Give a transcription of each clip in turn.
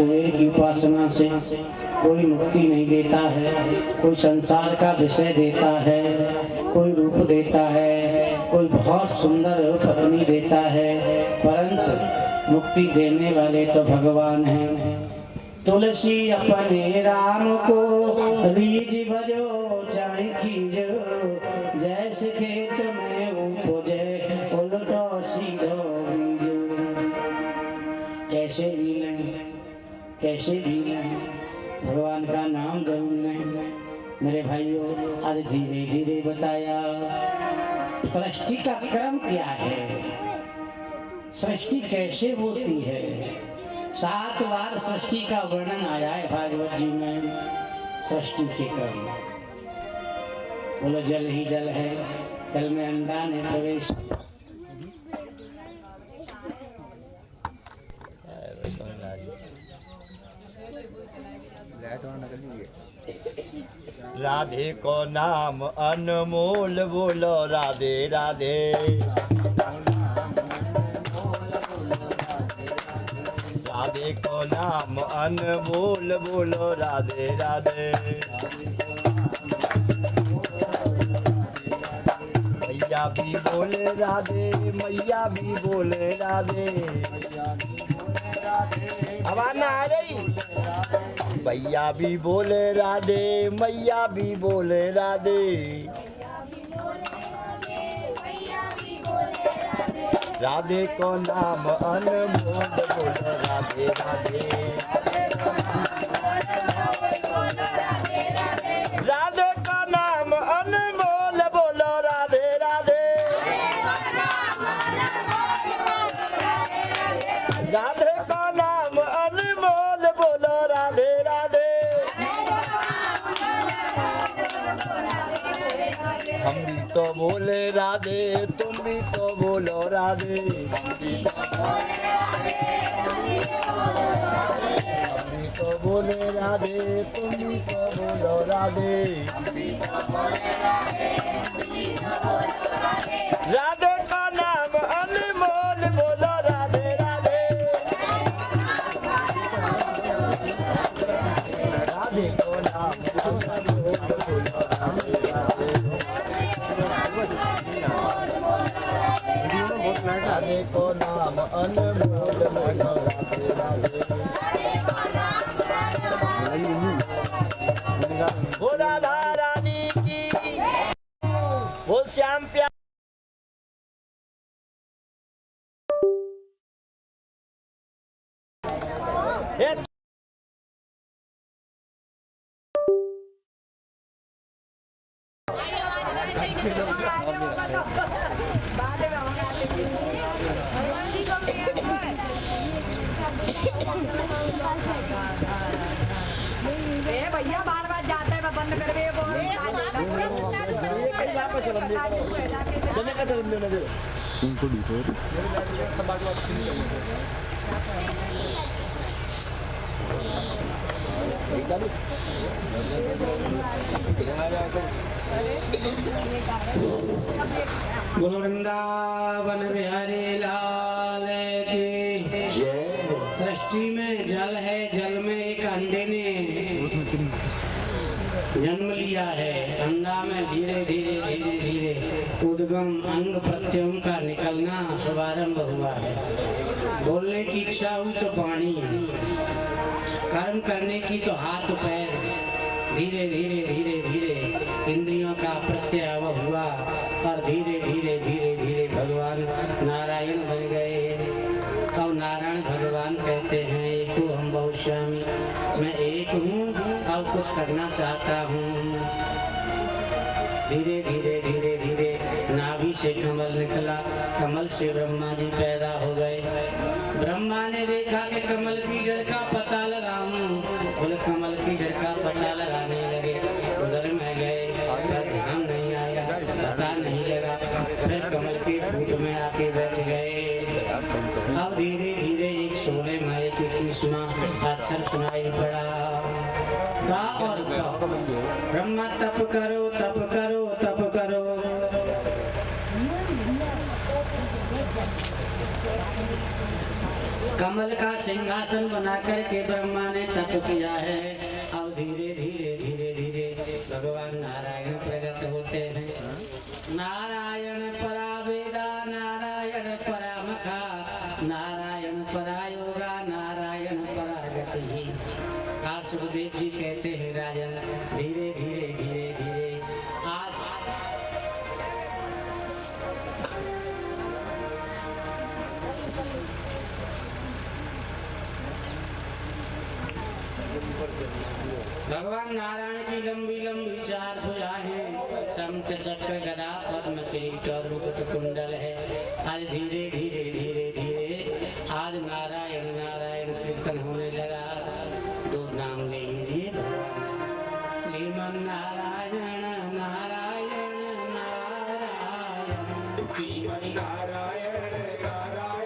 कुबेर की उपासना से कोई मुक्ति नहीं देता है, कोई संसार का विषय देता है, कोई रूप देता है, कोई बहुत सुंदर पत्नी देता है, परंतु मुक्ति देने वाले तो भगवान हैं। तुलसी अपने राम को रीझ भजो चाहे कीजो, जैसे खेत में उपजे उलटो सीधो बीजो। कैसे भी लें भगवान का नाम जरूर लें। मेरे भाइयों, आज धीरे धीरे बताया सृष्टि का क्रम क्या है, सृष्टि कैसे होती है। 7 बार सृष्टि का वर्णन आया है भागवत जी में। सृष्टि के क्रम बोलो, जल ही जल है, जल में अंडा ने प्रवेश। राधे को नाम अनमोल बोलो राधे राधे। राधे को नाम अनमोल बोलो राधे राधे। मैया भी बोले राधे, मैया भी बोले राधे। आवाज ना आ रही? भैया भी बोले राधे, मैया भी बोले राधे। राधे को नाम अनमोल बोलो राधे राधे। राधे का नाम अनमोल बोलो राधे राधे। राधे का नाम अनमोल बोलो राधे राधे। हम भी तो बोले राधे, तुम भी तो बोलो राधे। हम भी तो बोले राधे, तुम भी तो बोलो राधे। राधे का नाम अनमोल बोलो राधे राधे। राधे को नाम अनमोल बोलो राधे राधे। राधे को नाम अनमोल बोलो राधे राधे। वो राधा रानी की, वो श्याम प्यार। भैया बार बार जाता है, बंद कर दे वो। जने का चलन देना दे उनको दूसरे बोलो वृंदावन बिहारी लाल की जय। सृष्टि में जल है, जल में एक अंडे ने जन्म लिया है। अंडा में धीरे धीरे धीरे धीरे उद्गम अंग प्रत्यंग का निकलना शुभारंभ हुआ है। बोलने की इच्छा हुई तो वाणी, कर्म करने की तो हाथ पैर। धीरे धीरे धीरे धीरे इंद्रियों का प्रत्यय हुआ और धीरे धीरे धीरे धीरे भगवान नारायण बन गए। अब नारायण भगवान कहते हैं एको हम बहुश्यामी, मैं एक हूँ अब कुछ करना चाहता हूँ। धीरे धीरे धीरे धीरे नाभि से कमल निकला, कमल से ब्रह्मा जी पैदा हो गए। ब्रह्मा ने देखा कि कमल की जड़ का पता लगाऊं, बोले कमल की जड़ का पता लगाने लगे। उधर में गए पर ध्यान नहीं आया, पता नहीं लगा। फिर कमल के फूट में आके बैठ गए। अब धीरे धीरे एक 16 माह की किस्मा अक्षर सुनाई पड़ा। और ब्रह्मा तप करो तप करो तप करो। कमल का सिंहासन बना करके ब्रह्मा ने तप किया है। अब धीरे धीरे धीरे धीरे भगवान नारायण प्रकट होते हैं। नारायण परा वेदा, नारायण परा मखा, नारायण परा योगा, नारायण परा गति। आज सुखदेव जी कहते हैं राजन धीरे धीरे धीरे धीरे आज भगवान नारायण की लंबी लंबी चार भुजाएं, शंख चक्र गदा पद्म किरीट और मुकुट कुंडल है। आज धीरे धीरे धीरे धीरे आज नारायण नारायण कीर्तन होने लगा। दो नाम ले लीजिए भगवान श्रीमन नारायण नारायण नारायण श्रीमन नारायण नारायण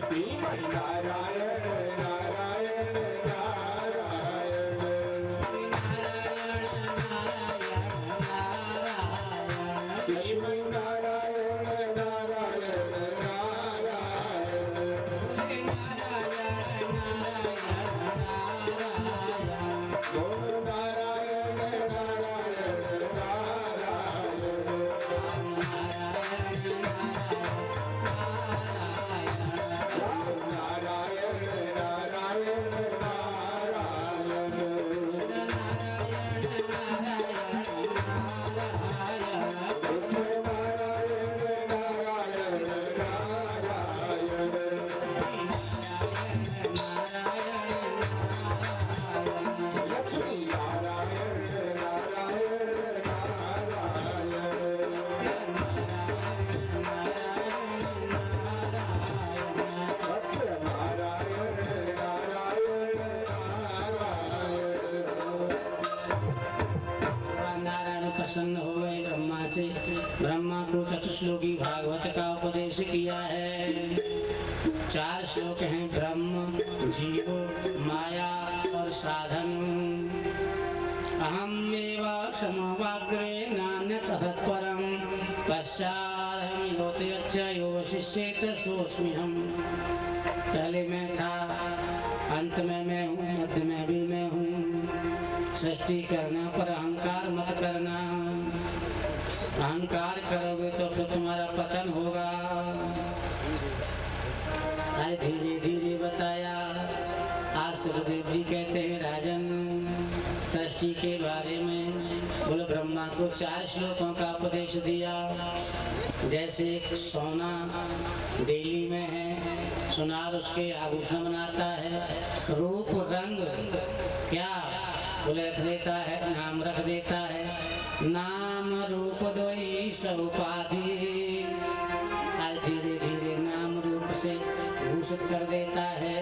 श्रीमन नारायण नारायण नारायण श्रीमन नारायण नारायण प्रसन्न हो गए ब्रह्मा से। ब्रह्मा को चतुश्लोकी भागवत का उपदेश किया है। 4 श्लोक हैं ब्रह्म, जीव, माया और साधन। अहमेवा समवाग्रे नान्यतः तत्परं पश्चादहं योतयच्च यो शिष्येत सोऽस्म्यहम्। पहले मैं था, अंत में मैं हूँ, मध्य में भी मैं हूँ। सृष्टि करने पर अहंकार मत करना। अहंकार करोगे तो फिर तुम्हारा पतन होगा। आज धीरे धीरे बताया। आज सुखदेव जी कहते हैं राजन सृष्टि के बारे में बोले ब्रह्मा को 4 श्लोकों का उपदेश दिया। जैसे एक सोना दिल्ली में है, सुनार उसके आभूषण बनाता है। रूप रंग क्या बोले रख देता है, नाम रख देता है। नाम रूप दोई सब उपाधि। आज धीरे धीरे नाम रूप से भूषित कर देता है।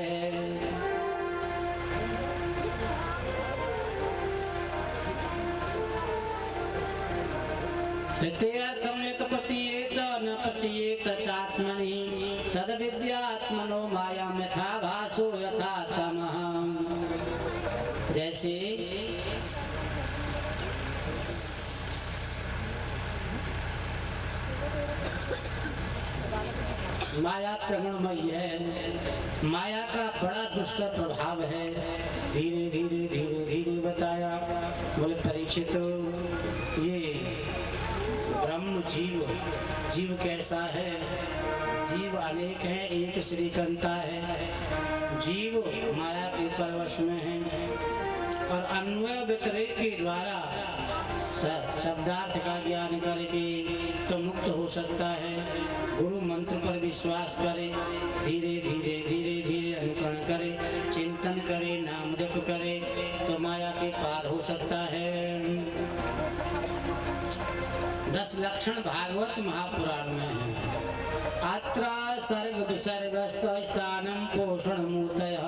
तृतीयर्थम यत् प्रतीयेत न प्रतीयेत चात्मनि तद विद्यात्मनो माया यथा भासो यथा तमः। जैसे माया त्रिगुणमयी है, माया का बड़ा दुष्ट प्रभाव है। धीरे धीरे धीरे धीरे बताया। बोले परीक्षित ये ब्रह्म जीव, जीव कैसा है? जीव अनेक है, एक श्रीकंता है। जीव माया के परवश में है और अन्वय व्यतिरेक के द्वारा शब्दार्थ का ज्ञान करके तो मुक्त हो सकता है। गुरु मंत्र पर विश्वास करे, धीरे धीरे धीरे धीरे अनुकरण करे, चिंतन करे, नाम जप करे तो माया के पार हो सकता है। 10 लक्षण भागवत महापुराण में है। अत्र सर्ग विसर्गस्त स्थानं पोषण मूर्तयः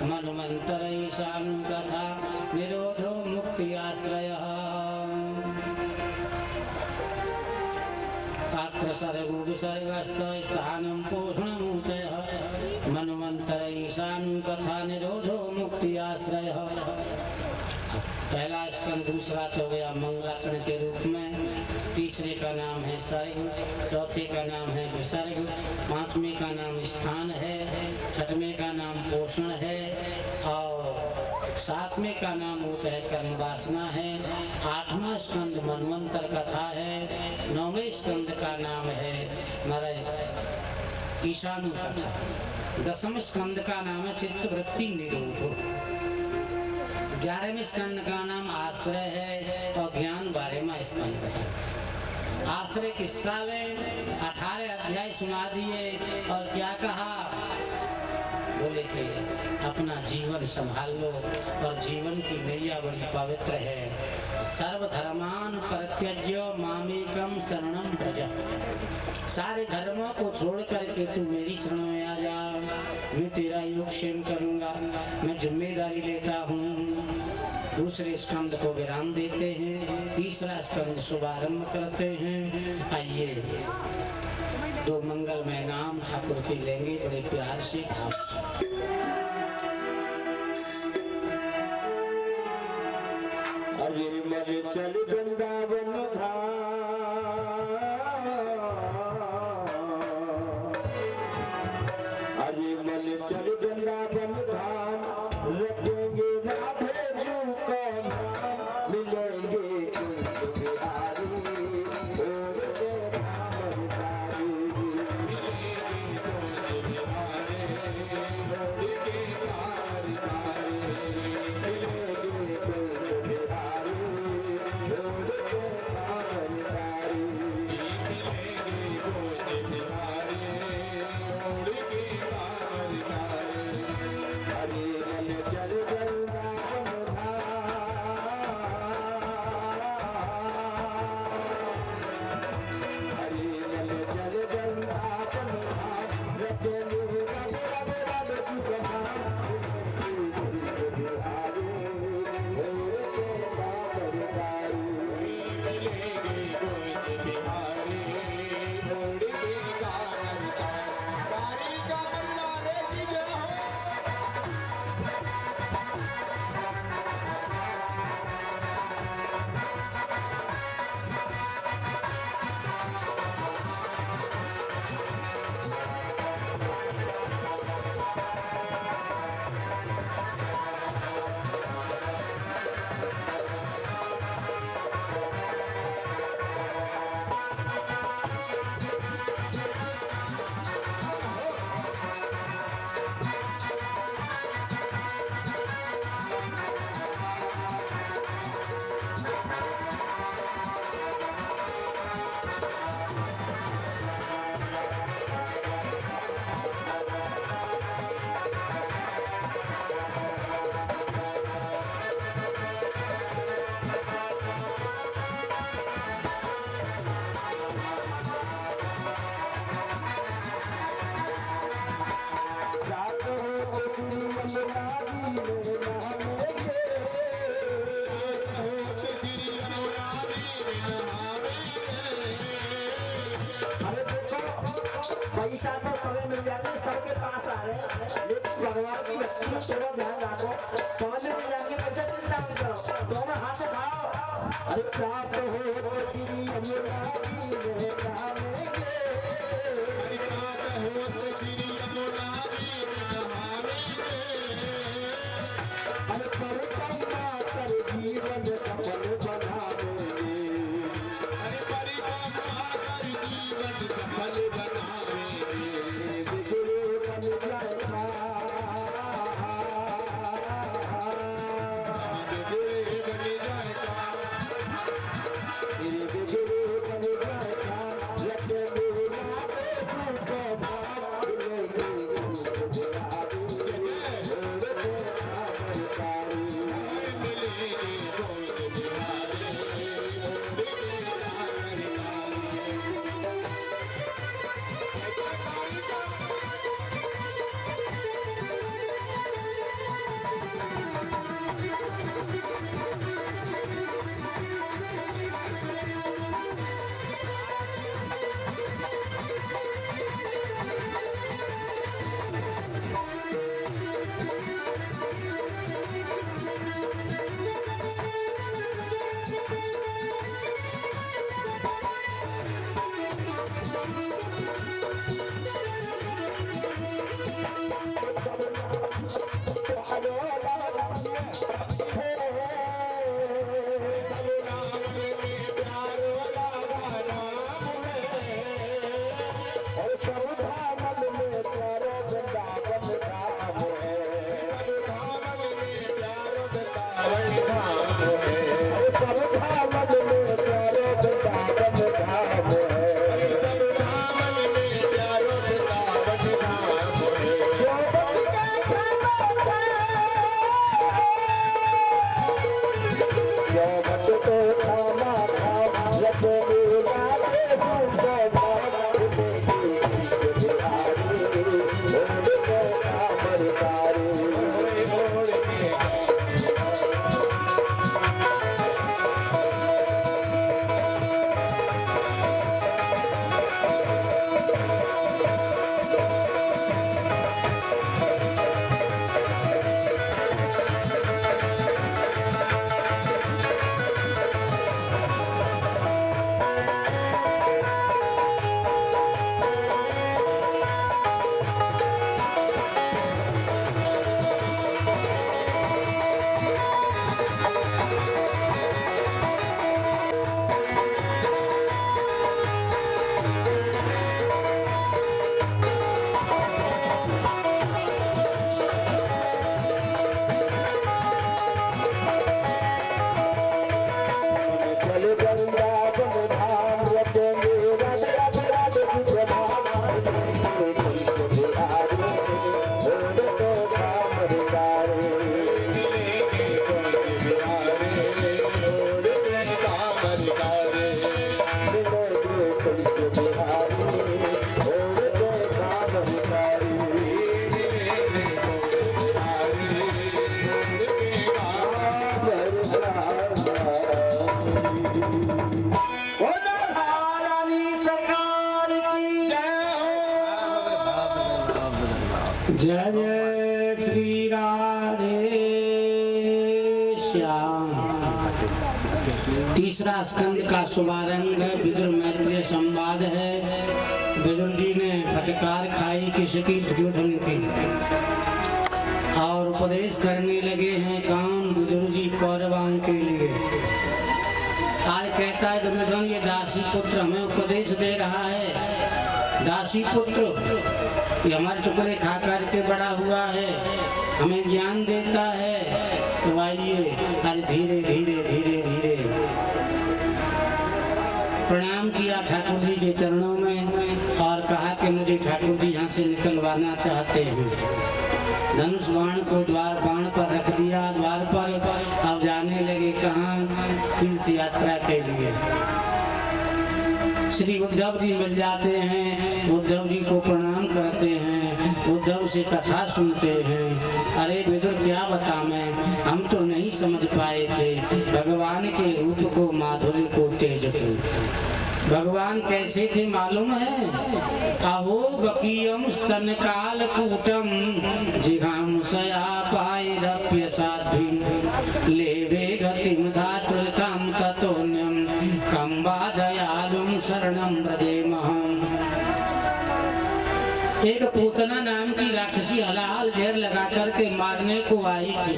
मनुमंतर ईशानु कथा निरोधो मुक्ति आश्रयः। अत्र सर्गो विसर्गस्त स्थानं पोषण मूर्तयः मनुमंतर ईशानु कथा निरोधो मुक्ति आश्रयः। पहला स्कंद, दूसरा तो गया मंगलाचरण के रूप में। तीसरे का नाम है सर्ग, चौथे का नाम है विसर्ग, पांचवें का नाम स्थान है, छठवें का नाम पोषण है और सातवें का नाम होता है कर्म वासना है, आठवां स्कंद मनवंतर कथा है, नौवें स्कंद का नाम है महाराज ईशान कथा, दसवें स्कंद का नाम है चित्त वृत्ति निरोध, 11वें स्कंद का नाम आश्रय है और ज्ञान 12वां स्कंद है। आश्रय किसका लें? 18 अध्याय सुना दिए और क्या कहा? बोले कि अपना जीवन संभाल लो और जीवन की नैया बड़ी पवित्र है। सर्वधर्मान परित्यज्य मामेकम शरणम व्रज, सारे धर्मों को छोड़ करके तू मेरी शरण में आ जा, मैं तेरा योगक्षेम करूंगा, मैं जिम्मेदारी लेता हूँ। दूसरे स्कंद को विराम देते हैं, तीसरा स्कंद शुभारंभ करते हैं। आइए दो मंगलमय नाम ठाकुर के लेंगे बड़े प्यार से। अरे मन चल वृंदावन धाम, अरे मन चल वृंदावन धाम, रखेंगे राधे जू का नाम, मिलेंगे कुंज बिहारी और देखा मरदारी, मिलेंगे कुंज बिहारी और देखा मरदारी, मिलेंगे कुंज बिहारी और देखा मरदारी, मिलेंगे कुंज बिहारी और देखा मरदारी। हरे मन चल वृंदावन धाम, हरे मन चल वृंदावन धाम, रखेंगे रब रब रब की कमान, मिलेंगे कुंज बिहारी और देखा मरदारी, मिलेंगे कुंज बिहारी और देखा मरदारी। का मरदारे की जय हो। रात हो तो श्री अनुरागी मेरे नहावेंगे, रात हो तो श्री अनुरागी मेरे नहावेंगे। अरे देखो पैसा तो समय मिल जाएंगे, सबके पास आ रहे हैं, लेकिन भगवान की भक्ति में थोड़ा ध्यान रखो, समझ में मिल जाएंगे, पैसा चिंता मत करो, दोनों हाथ उठाओ। अरे प्राप्त हो तो श्री अनुरागी मेरे नहावेंगे, अरे प्राप्त हो तो श्री अनुरागी मेरे नहावेंगे। अरे परिक्रमा कर जीवन सफल बनावेंगे, अरे परिक्रमा कर जीवन सफल बनावेंगे। बिगड़े बन जाएगा, जय जय श्री राधे श्याम। तीसरा स्कंद का शुभारंभ विदुर मैत्रेय संवाद है। विदुर जी ने फटकार खाई किसकी? दुर्योधन की, और उपदेश करने लगे हैं काम विदुर जी कौरवों के लिए। आज कहता है दुर्योधन ये दासी पुत्र हमें उपदेश दे रहा है। दासी पुत्र ये हमारे टुकड़े खा कर के बड़ा हुआ है, हमें ज्ञान देता है। तो आइए आज धीरे धीरे धीरे धीरे प्रणाम किया ठाकुर जी के चरणों में और कहा कि मुझे ठाकुर जी यहाँ से निकलवाना चाहते हैं। धनुष बाण को द्वार बाण पर रख दिया द्वार पर। अब जाने लगे कहाँ? तीर्थ यात्रा के लिए। श्री उद्धव जी मिल जाते हैं, उद्धव जी को प्रणाम करते हैं, उद्धव से कथा सुनते हैं। अरे विदुर क्या बता मैं, हम तो नहीं समझ पाए थे भगवान के रूप को, माधुर्य को, तेज को। भगवान कैसे थे मालूम है? अहो बकीयम स्तन काल कूटम जिघाम सया पायरप्य साध्वी लेवे गतिम धातुलताम ततोन्यम कंबा दयालुम शरणम व्रजेमहम। एक पूतना नाम की राक्षसी हलाल जहर लगा करके मारने को आई थी।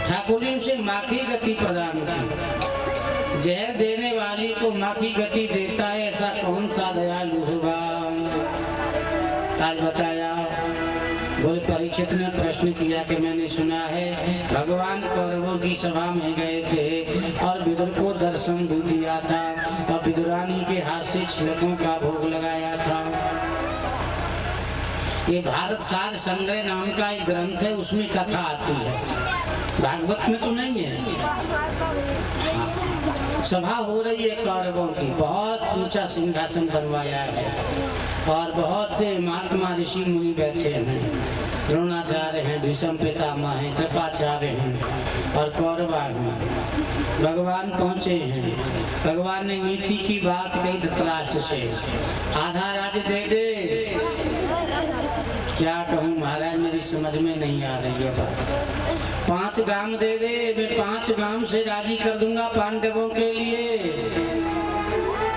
ठाकुर जी उसे माँ की गति प्रदान की। जहर देने वाली को माँ की गति देता है, ऐसा कौन सा दयालु होगा? आज बताया। बोले परीक्षित ने प्रश्न किया कि मैंने सुना है भगवान कौरवों की सभा में गए थे और विदुर को दर्शन भी दिया था और विदुरानी के हाथ से छिलकों का भोग लगाया था। ये भारत सार संग्रह नाम का एक ग्रंथ है, उसमें कथा आती है, भागवत में तो नहीं है। सभा हो रही है कौरवों की, बहुत ऊंचा सिंहासन बनवाया है और बहुत से महात्मा ऋषि मुनि बैठे हैं। द्रोणाचार्य हैं, भीष्म पितामह हैं, कृपाचार्य हैं और कौरवा हैं। भगवान पहुंचे हैं। भगवान ने नीति की बात कही धृतराष्ट्र से, आधा राज्य दे दे। क्या कहूँ महाराज, मेरी समझ में नहीं आ रही है बात। 5 गांव दे दे, मैं 5 गांव से राजी कर दूंगा पांडवों के लिए।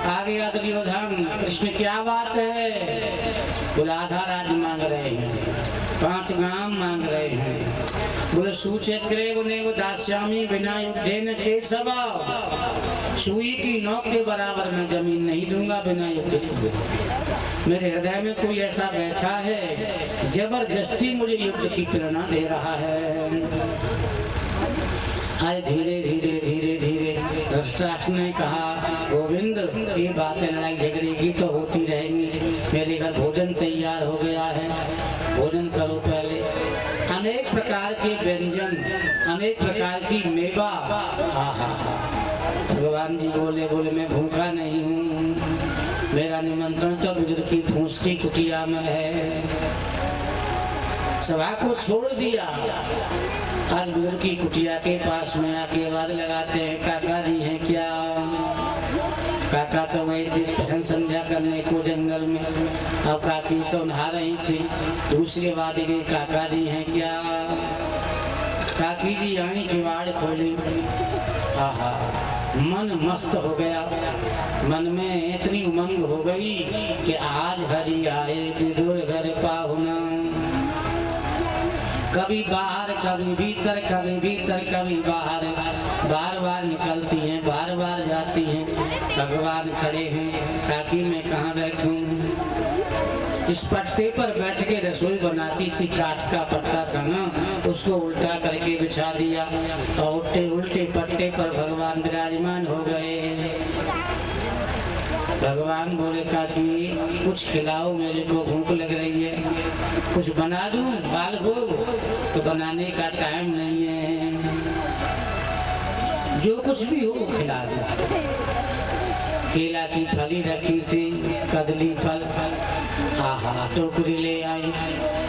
आ गया दुर्योधन, कृष्ण क्या बात है? बोले आधा राज्य मांग रहे हैं, 5 गांव मांग रहे हैं। बोले सुचक्रे नेव दास्यामी बिना युद्धेन केशव। सुई की नोक के बराबर मैं जमीन नहीं दूंगा बिना युद्ध किए। मेरे हृदय में कोई ऐसा बैठा है जबरदस्ती मुझे युद्ध की प्रेरणा दे रहा है। अरे धीरे धीरे धीरे धीरे धृतराष्ट्र ने कहा गोविंद ये बातें लड़ाई झगड़े की तो होती रहेंगी, मेरे घर भोजन तैयार हो गया है, भोजन करो पहले। अनेक प्रकार के व्यंजन, अनेक प्रकार की मेवा। भगवान जी बोले मैं भूखा नहीं हूँ, मेरा निमंत्रण तो विदुर की फूस की कुटिया में है। सभा को छोड़ दिया। आज विदुर की कुटिया के पास में आके आवाज लगाते हैं काका जी हैं क्या? काका तो वही थे भजन संध्या करने को जंगल में, अब काकी तो नहा रही थी। दूसरी बात गई काका जी हैं क्या? काकी जी आई, किवाड़ खोली। आहा, मन मस्त हो गया, मन में इतनी उमंग हो गई कि आज हरि आए विदुर घर पाहुना। कभी बाहर कभी भीतर, कभी भीतर कभी बाहर, बार बार निकलती हैं, बार बार जाती हैं। भगवान खड़े हैं, काकी मैं कहाँ बैठूं? इस पट्टे पर बैठ के रसोई बनाती थी, काठ का पट्टा था ना, उसको उल्टा करके बिछा दिया और उल्टे उल्टे पट्टे पर भगवान विराजमान हो गए। भगवान बोले काकी कुछ खिलाओ, मेरे को भूख लग रही है, कुछ बना दूं बाल भोग? तो बनाने का टाइम नहीं है, जो कुछ भी हो खिला दूं। केला की फली रखी थी, कदली फल, आहा टोकरी ले आई।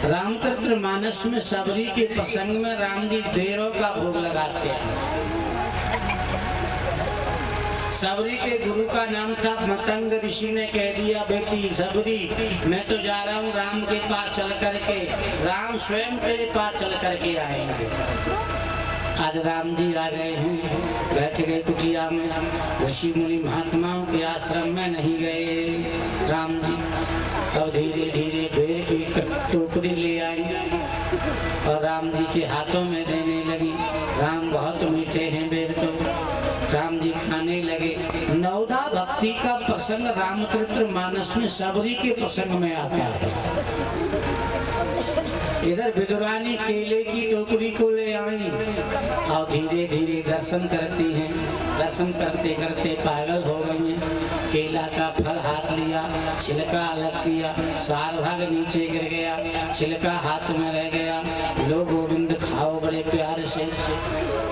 रामचरित्र मानस में सबरी के प्रसंग में राम जी देरों का भोग लगाते हैं। सबरी के गुरु का नाम था मतंग ऋषि ने कह दिया, बेटी सबरी मैं तो जा रहा हूँ राम के पास चल करके, राम स्वयं तेरे पास चल करके आएंगे। आज राम जी आ गए हैं, बैठ गए कुटिया में, ऋषि मुनि महात्माओं के आश्रम में नहीं गए राम जी। और धीरे धीरे बेर की टोकरी ले आई और राम जी के हाथों में देने लगी। राम बहुत मीठे हैं बेर तो, राम जी खाने लगे। नवदा भक्ति का प्रसंग रामचरित्र मानस में सबरी के प्रसंग में आता है। इधर विदुरानी केले की टोकरी को ले आई और धीरे धीरे दर्शन करती हैं। दर्शन करते करते पागल हो गई हैं। केला का फल हाथ लिया, छिलका अलग किया, सार भाग नीचे गिर गया, छिलका हाथ में रह गया। लो गोविंद खाओ बड़े प्यार से।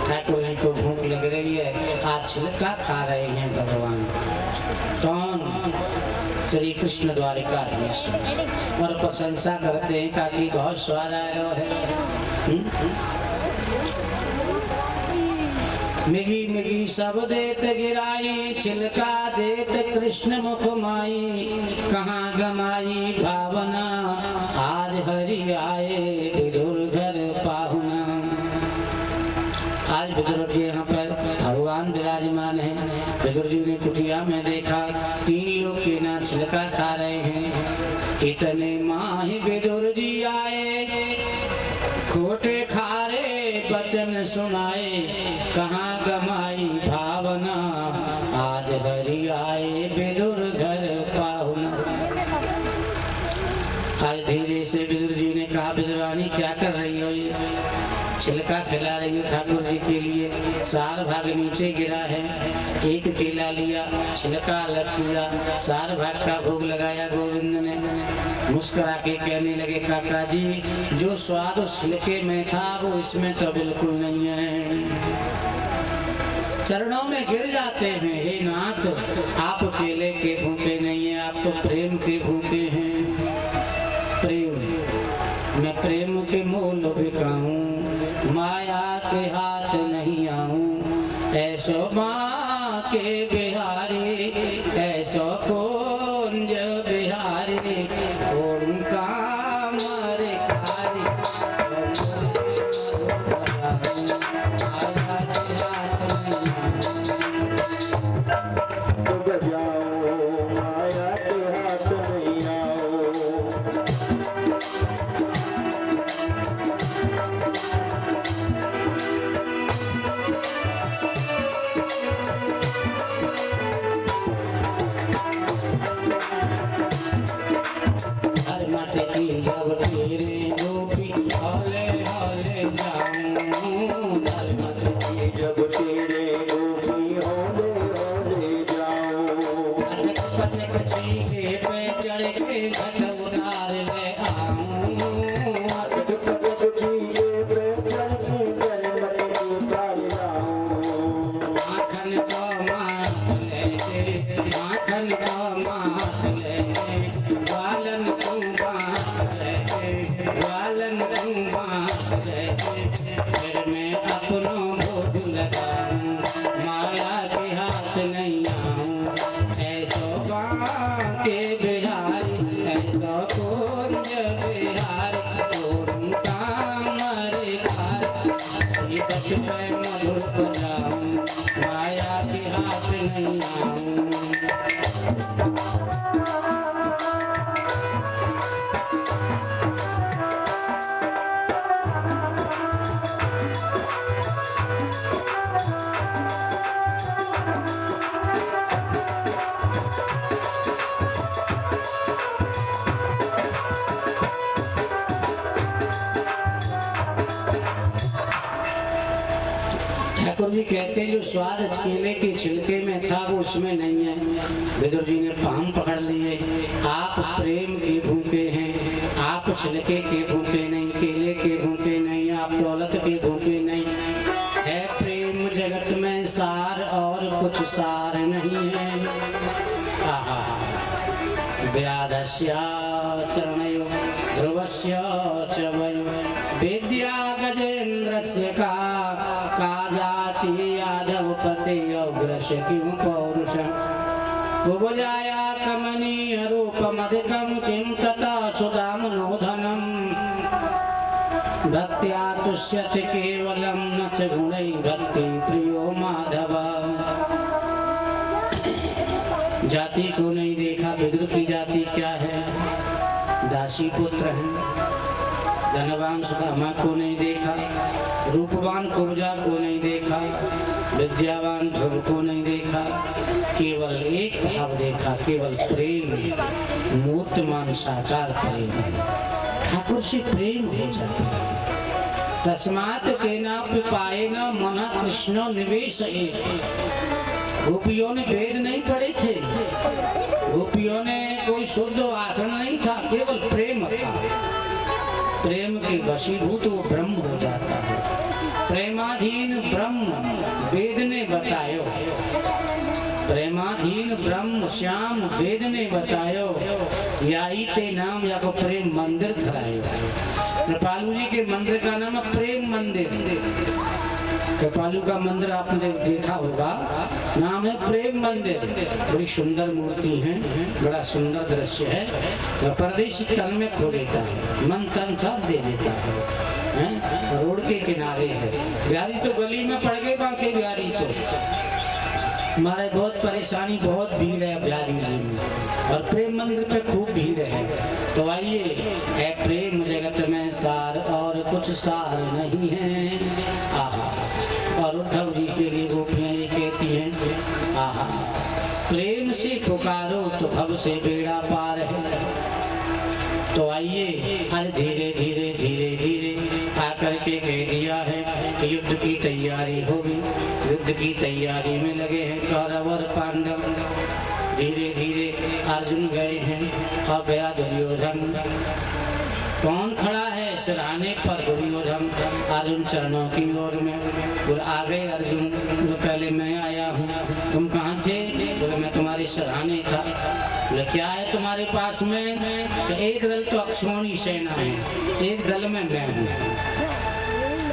ठाकुर जी को भूख लग रही है, आज छिलका खा रहे हैं भगवान। कौन? श्री कृष्ण द्वारिकाधीश। और प्रशंसा करते हैं काकी बहुत स्वाद आ रहा है। मिगी मिगी सब देत गिराई, छिलका देत कृष्ण मुख माई। कहाँ गमाई भावना, आज हरि आए विदुर घर पाहुना। आज विदुर के यहाँ पर भगवान विराजमान है। विदुर जी ने कुटिया में देखा, 3 लोग के ना छिलका खा रहे हैं। इतने माही विदुर जी आए, खोटे खारे वचन सुनाए। कहाँ गमाई भावना, आज हरि आए विदुर घर पाहुना। आज धीरे से विदुर जी ने कहा, विदुरानी क्या कर रही हो? ये छिलका खिला रही हो ठाकुर जी के लिए। सार भाग नीचे गिरा है, एक केला लिया, छिलका अलग किया, सार भाग का भोग लगाया गोविंद ने। मुस्कुरा के कहने लगे, काका जी जो स्वाद उस छिलके में था वो इसमें तो बिल्कुल नहीं है। चरणों में गिर जाते हैं, हे नाथ आप केले के भूखे नहीं है, आप तो प्रेम के भूखे हैं। प्रेम, मैं प्रेम के मोल बिकाऊं, माया के हाथ नहीं आऊं। ऐसो माँ के बिहारी, ऐसो कुंज बिहारी, उनका मरे कारी। ठाकुर जी कहते हैं जो स्वाद केले के छिलके में था वो उसमें नहीं है। विदुर जी ने पाम पकड़ लिए, आप प्रेम के भूखे हैं, आप छिलके के भूखे नहीं, केले के भूखे नहीं, आप दौलत के भूखे नहीं। है प्रेम जगत में सार और कुछ सार नहीं है। आहा व्याधस्या चरणयो ध्रुवस्य च वयो विद्या गजेन्द्रस्य का जाति यादव पते अग्रस्य किं पौरुष कुबजाया कमनीय रूपमधिकं किं तथा सुदामनोधनम् भक्त्या तुष्यति केवलं न च गुणैः भक्ति प्रियो माधव। जाति को नहीं देखा, विदुर की जाति क्या है? दासी पुत्र हैं। धनवान सुदामा को नहीं देखा, रूपवान कुब्जा को नहीं देखा, विद्यावान ध्रुव को नहीं देखा, केवल एक भाव देखा, केवल प्रेम, मूर्तमान साकार प्रेम। ठाकुर से प्रेम हो जाता है। तस्मात् तेनापि पायेन मनः कृष्णो निवेशयेत्। गोपियों ने वेद नहीं पढ़े थे, गोपियों ने कोई शुद्ध आचरण नहीं था, केवल प्रेम था। प्रेम के वशीभूत वो ब्रह्म हो जाता है। प्रेमाधीन ब्रह्म वेद ने बतायो, प्रेमाधीन ब्रह्म श्याम वेद ने बतायो। याई ते नाम या को प्रेम मंदिर धरायो। कृपालु जी के मंदिर का नाम है प्रेम मंदिर। कृपालु का मंदिर आपने देखा होगा, नाम है प्रेम मंदिर। बड़ी सुंदर मूर्ति है, बड़ा सुंदर दृश्य है। परदेशी तन में खो देता है, मन तन सब दे देता है। रोड के किनारे है। बिहारी तो गली में पड़ गए, बाकी बिहारी तो हमारे बहुत परेशानी, बहुत भीड़ है बिहारी जी में, और प्रेम मंदिर पे खूब भीड़ है। तो आइए, है प्रेम जगत में सार और कुछ सार नहीं है। आहा। और उद्धव जी के लिए गोपियां ये कहती हैं, आहा, प्रेम से पुकारो तो भव से बेड़ा पार है। तो आइए, अरे धीरे धीरे धीरे धीरे आकर के कह दिया है कि युद्ध की तैयारी होगी। युद्ध की तैयारी में लगे हैं कौरव और पांडव। धीरे धीरे अर्जुन गए हैं और गया दुर्योधन। कौन खड़ा है सिरहाने पर? दुर्योधन। अर्जुन चरणों की ओर में। बोले आ गए अर्जुन। बोले पहले मैं आया हूँ, तुम कहाँ थे? बोले मैं तुम्हारे सिरहाने था। बोले क्या है तुम्हारे पास में? तो एक दल तो अक्षौणी सेना है, एक दल में मैं हूँ।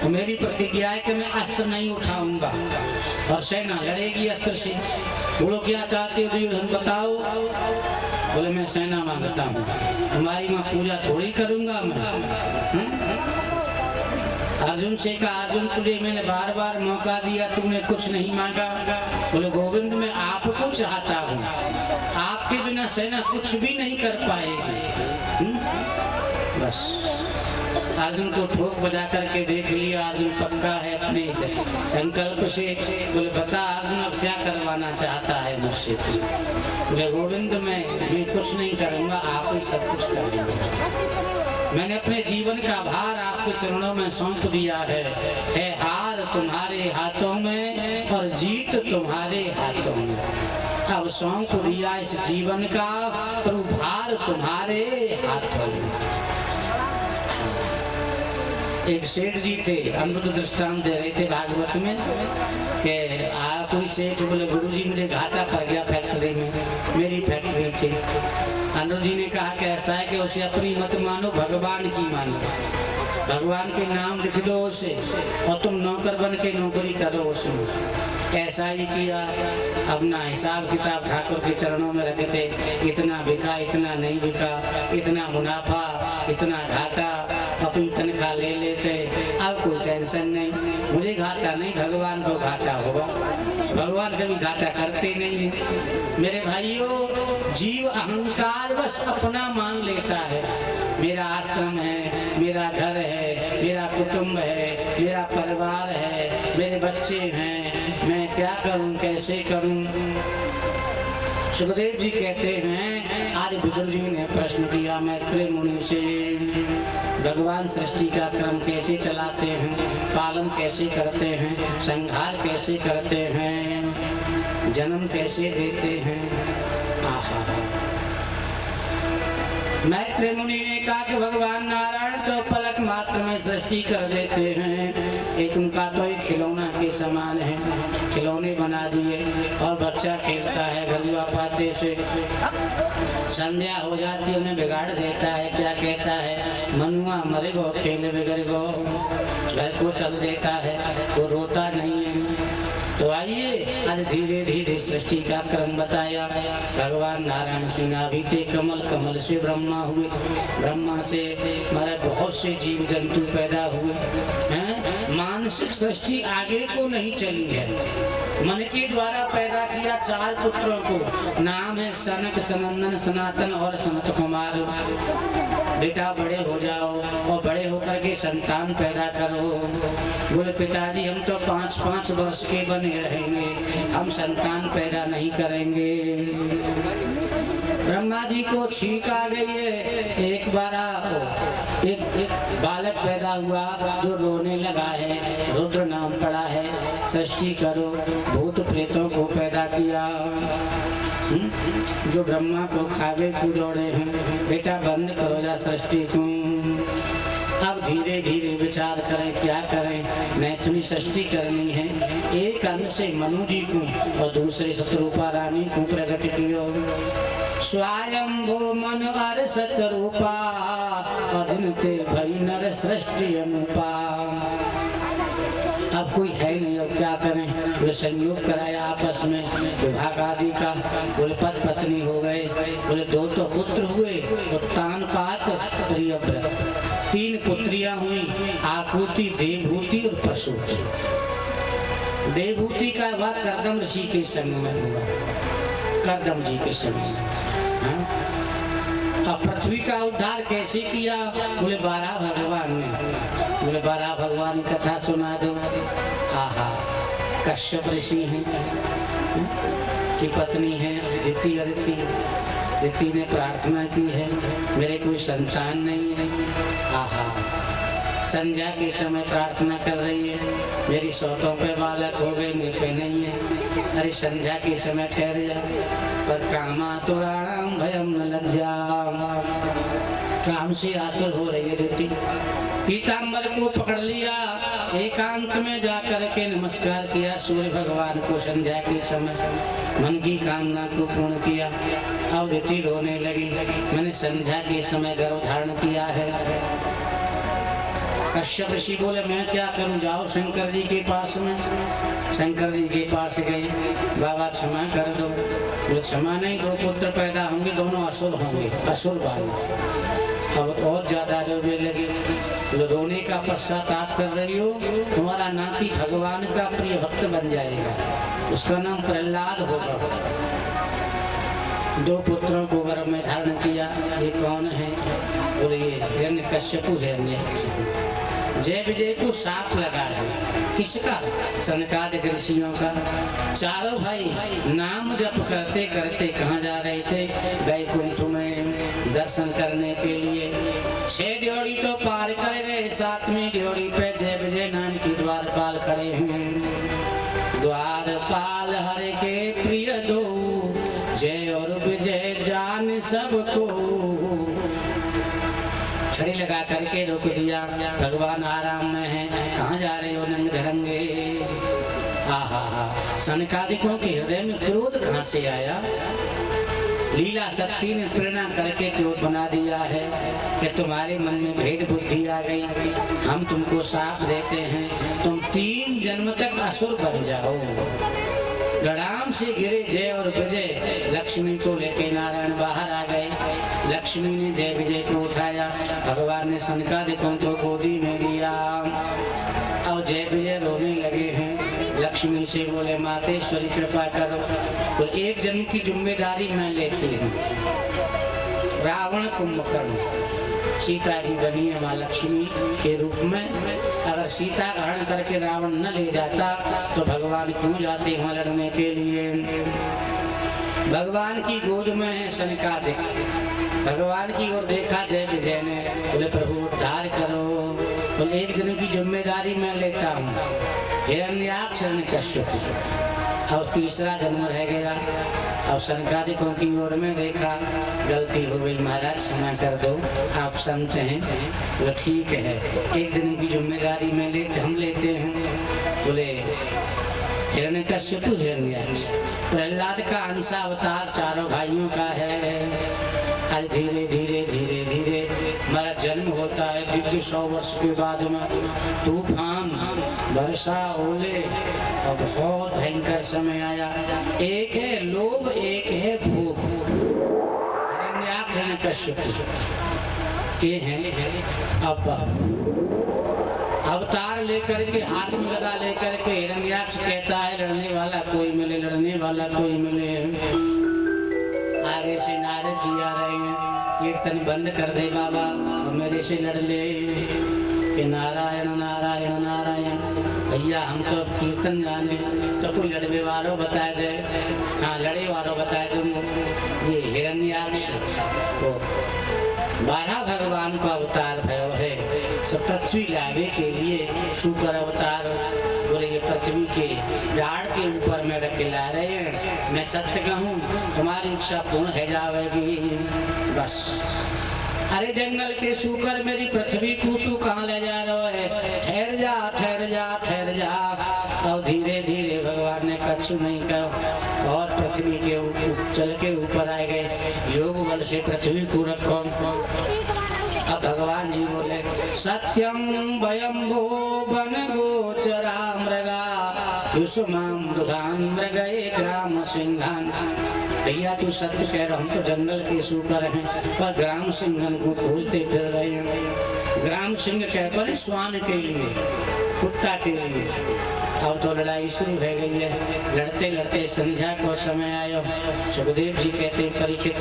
मेरी प्रतिज्ञा है कि मैं अस्त्र नहीं उठाऊंगा और सेना लड़ेगी अस्त्र से। बोलो क्या चाहते हो दुर्योधन, बताओ। बोले मैं सेना मांगता हूँ, तुम्हारी माँ पूजा थोड़ी करूंगा मैं। अर्जुन से कहा, अर्जुन तुझे मैंने बार बार मौका दिया, तूने कुछ नहीं मांगा। बोले गोविंद मैं आपको चाहता हूँ, आपके बिना सेना कुछ भी नहीं कर पाएगी। बस अर्जुन को ठोक बजा करके देख लिया। अर्जुन पक्का है अपने संकल्प से। बोले बता अर्जुन अब क्या करवाना चाहता है मुझसे? बोले गोविंद मैं कुछ नहीं करूंगा, आप ही सब कुछ कर देंगे। मैंने अपने जीवन का भार आपके चरणों में सौंप दिया है। हार तुम्हारे हाथों में और जीत तुम्हारे हाथों में। अब सौंप दिया इस जीवन का, प्रभु भार तुम्हारे हाथों में। एक सेठ जी थे, अमृत दृष्टांत दे रहे थे भागवत में कि कोई सेठ बोले गुरुजी मुझे घाटा पड़ गया फैक्ट्री में, मेरी फैक्ट्री थी। अनुज जी ने कहा कि ऐसा है कि उसे अपनी मत मानो, भगवान की मानो। भगवान के नाम लिख दो उसे और तुम नौकर बन के नौकरी करो उसमें। ऐसा ही किया। अपना हिसाब किताब ठाकुर के चरणों में रखे थे, इतना बिका, इतना नहीं बिका, इतना मुनाफा, इतना घाटा, अपनी तनख्वाह ले लेते। अब कोई टेंशन नहीं, मुझे घाटा नहीं, भगवान को घाटा होगा। भगवान कभी घाटा करते नहीं है। मेरे भाइयों, जीव अहंकार बस अपना मान लेता है। मेरा आश्रम है, मेरा घर है, मेरा कुटुंब है, मेरा परिवार है, मेरे बच्चे हैं, मैं क्या करूं, कैसे करूं। सुखदेव जी कहते हैं, आज विदुर जी ने प्रश्न किया मैत्रेय मुनि से, भगवान सृष्टि का क्रम कैसे चलाते हैं, पालन कैसे करते हैं, संहार कैसे करते हैं, जन्म कैसे देते हैं। आहा। मैत्रेय मुनि ने कहा कि भगवान नारायण तो पलक मात्र में सृष्टि कर देते हैं। एक उनका तो एक खिलौना के समान है, खिलौने बना दिए और बच्चा खेलता है घरुआ पाते से। संध्या हो जाती है, उन्हें बिगाड़ देता है। क्या कहता है, मनुआ मरे गो खेल बिगड़ गो, घर को चल देता है। वो रोता नहीं है, तो आइए आज धीरे धीरे सृष्टि का क्रम बताया। भगवान नारायण की नाभि थे कमल, कमल से ब्रह्मा हुए, ब्रह्मा से हमारे बहुत से जीव जंतु पैदा हुए हैं। मानसिक सृष्टि आगे को नहीं चली है, मन के द्वारा पैदा किया 4 पुत्रों को। नाम है सनक, सनंदन, सनातन और सनत कुमार। बेटा बड़े हो जाओ और बड़े होकर के संतान पैदा करो। बोले पिताजी हम तो 5-5 वर्ष के बने रहेंगे, हम संतान पैदा नहीं करेंगे। ब्रह्मा जी को छींक आ गई है। एक बार एक बालक पैदा हुआ जो रोने लगा है, रुद्र नाम पड़ा है। सृष्टि करो, भूत प्रेतों को पैदा किया जो ब्रह्मा को खावे को दौड़े हैं। बेटा बंद करो जा सृष्टि को। अब धीरे धीरे विचार करें क्या करें, मैं इतनी सृष्टि करनी है। एक अंग से मनु जी को और दूसरे शत्रुपा रानी को प्रकट किया। स्वयंभू मन अर सतरूपा अजनते भई नर सृष्टि अनुपा। अब कोई है नहीं, अब क्या करें। वो संयोग कराया आपस में विभाग आदि का। बोले पति पत्नी हो गए। बोले 2 तो पुत्र हुए, उत्तान पात प्रियव्रत। 3 पुत्रियां हुई, आकुति, देवभूति और प्रसूति। देवभूति का विवाह करदम ऋषि के संग में हुआ, करदम जी के संग में। अब पृथ्वी का उद्धार कैसे किया? बोले 12 भगवान ने। बोले 12 भगवान की कथा सुना दो। आहा, कश्यप ऋषि हैं की पत्नी है अदिति। अदिति ने प्रार्थना की है मेरे कोई संतान नहीं है। आहा, संध्या के समय प्रार्थना कर रही है मेरी सौतों पे बालक हो गए, मेरे पे नहीं है। अरे संध्या के समय ठहर जा। पर कामातुराणाम भयम न लज्जा, काम से आतुर हो रही है अदिति। पीताम्बर को पकड़ लिया, एकांत में जाकर के नमस्कार किया सूर्य भगवान को। संध्या के समय मन की कामना को पूर्ण किया। अब अदिति रोने लगी, मैंने संध्या के समय गर्भ धारण किया है। कश्यप ऋषि बोले मैं क्या करूं, जाओ शंकर जी के पास में। शंकर जी के पास गए, बाबा क्षमा कर दो। बोले क्षमा नहीं, 2 पुत्र पैदा होंगे, दोनों असुर होंगे, असुर बालक। अब और ज्यादा रोने लगी। रोने का पश्चाताप कर रही हो, तुम्हारा नाती भगवान का प्रिय भक्त बन जाएगा, उसका नाम प्रहलाद होगा। 2 पुत्रों को गर्भ में धारण किया। ये कौन है? बोले ये हिरण्यकश्यपु, हिरण्यकश्यपु। जय विजय को साफ लगा रहे। किसका? सनकादिक ऋषियों का। चारों भाई नाम जप करते करते कहाँ जा रहे थे? वैकुंठ में दर्शन करने के लिए। 6 ड्योढ़ी तो पार कर गए, 7वीं ड्योढ़ी पे जय विजय नाम की द्वारपाल खड़े हैं। द्वारपाल हर के प्रिय दो, जय और विजय जान सबको। छड़ी लगा करके रोक दिया। भगवान आराम में है, कहाँ जा रहे हो नंग धड़ंगे? आहा, सनकादिकों के हृदय में क्रोध कहाँ से आया? लीला शक्ति ने प्रेरणा करके क्रोध बना दिया है कि तुम्हारे मन में भेद बुद्धि आ गई। हम तुमको साफ देते हैं, तुम 3 जन्म तक असुर बन जाओ। गड़ाम से गिरे जय और विजय। लक्ष्मी को लेके नारायण बाहर आ गए। लक्ष्मी ने जय विजय को उठाया, भगवान ने सनकादिकों को गोदी में लिया। अब जय विजय रोने लगे हैं। लक्ष्मी से बोले मातेश्वरी कृपा करो, और 1 जन्म की जिम्मेदारी मैं लेती हूँ। रावण कुंभकर्ण सीता जी बनी है माँ लक्ष्मी के रूप में। अगर सीता का हरण करके रावण न ले जाता तो भगवान क्यों जाते वहां लड़ने के लिए? भगवान की गोद में है सनकादिक। भगवान की ओर देखा जय विजय ने, बोले प्रभु उद्धार करो। बोले 1 जन्म की जिम्मेदारी मैं लेता हूँ। हिरण्याक्ष हिरण्यकश्यप। अब 3रा जन्म रह गया। अब सनकादिकों की ओर में देखा, गलती हो गई महाराज क्षमा कर दो, आप संत हैं। बोले ठीक है, 1 जन्म की जिम्मेदारी में हम लेते हैं। बोले हिरण्यकश्यप हिरण्याक्ष। प्रहलाद का अंशावतार चारों भाइयों का है। आज धीरे धीरे धीरे धीरे हमारा जन्म होता है। दिव्य 100 वर्ष के बाद में तूफान, वर्षा, ओले और बहुत भयंकर समय आया। एक है लोभ, एक है भोग। हिरण्याक्ष कश्यप ये हैं अब अवतार लेकर के, हाथ में गदा लेकर के हिरण्याक्ष कहता है लड़ने वाला कोई मिले, लड़ने वाला कोई मिले। आगे से नारद जी आ रहे हैं, कीर्तन बंद कर दे बाबा और मेरे से लड़ ले कि नारायण नारायण नारायण। भैया हम तो कीर्तन जाने, तो कोई लड़वे वालों बताए दे। हाँ लड़े वालों बताए तुम। ये हिरण्याक्ष को 12 भगवान का अवतार भयो है, सब पृथ्वी लावे के लिए शुक्र अवतार। बोले ये पृथ्वी के झाड़ के ऊपर में रख के ला रहे हैं। मैं सत्य कहूँ तुम्हारी इच्छा पूर्ण है जाएगी बस। अरे जंगल के शुकर मेरी पृथ्वी को तू कहाँ ले जा रहा है? ठहर जा ठहर जा ठहर जा। और धीरे धीरे भगवान ने कछु नहीं कहा और पृथ्वी के ऊपर चल के ऊपर आए गए। योग बल से पृथ्वी को रखो। अब भगवान जी बोले सत्यम भयम्भो वन गोचरा मृगा युष्मां दुधान मृगये ग्राम सिंहान। भैया तू सत्य कह रहा, हम तो जंगल के शुकर हैं पर ग्राम सिंहन को खोजते फिर रहे हैं। ग्राम सिंह कह पर श्वान के लिए, कुत्ता के लिए। अब तो लड़ाई शुरू हो गई है। लड़ते लड़ते संध्या को समय आयो। सुखदेव जी कहते हैं परीक्षित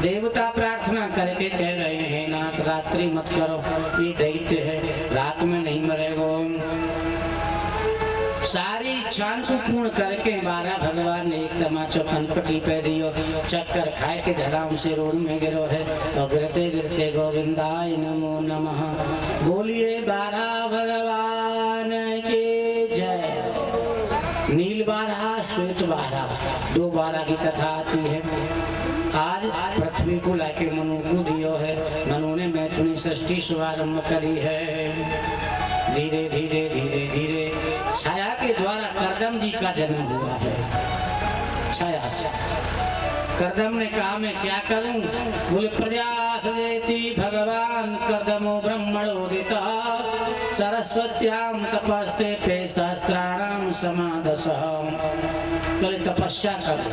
देवता प्रार्थना करके कह रहे हैं नाथ रात्रि मत करो, ये दैत्य है, रात में नहीं मरेगो। सारी इच्छा को पूर्ण करके 12 भगवान ने एक तमाचो कनपटी पे दियो। चक्कर खाए के धड़ाम से रोड में गिरो है और गिरते गिरते गोविंदाय नमो नमः बोलिए 12 भगवान की जय। नील 12 श्वेत 12 2 12 की कथा आती है। आज पृथ्वी को लाके मनु को दियो है। मनु ने मैथुनी सृष्टि शुभारंभ करी है। धीरे धीरे धीरे धीरे छाया के द्वारा करदम जी का जन्म हुआ है। छाया से करदम ने कहा मैं क्या करूं? बोले प्रयास जेति भगवान करदमो ब्रह्मणोदिता सरस्वत्याम तपस्ते पे शास्त्राणाम समादश। बोले तपस्या करो,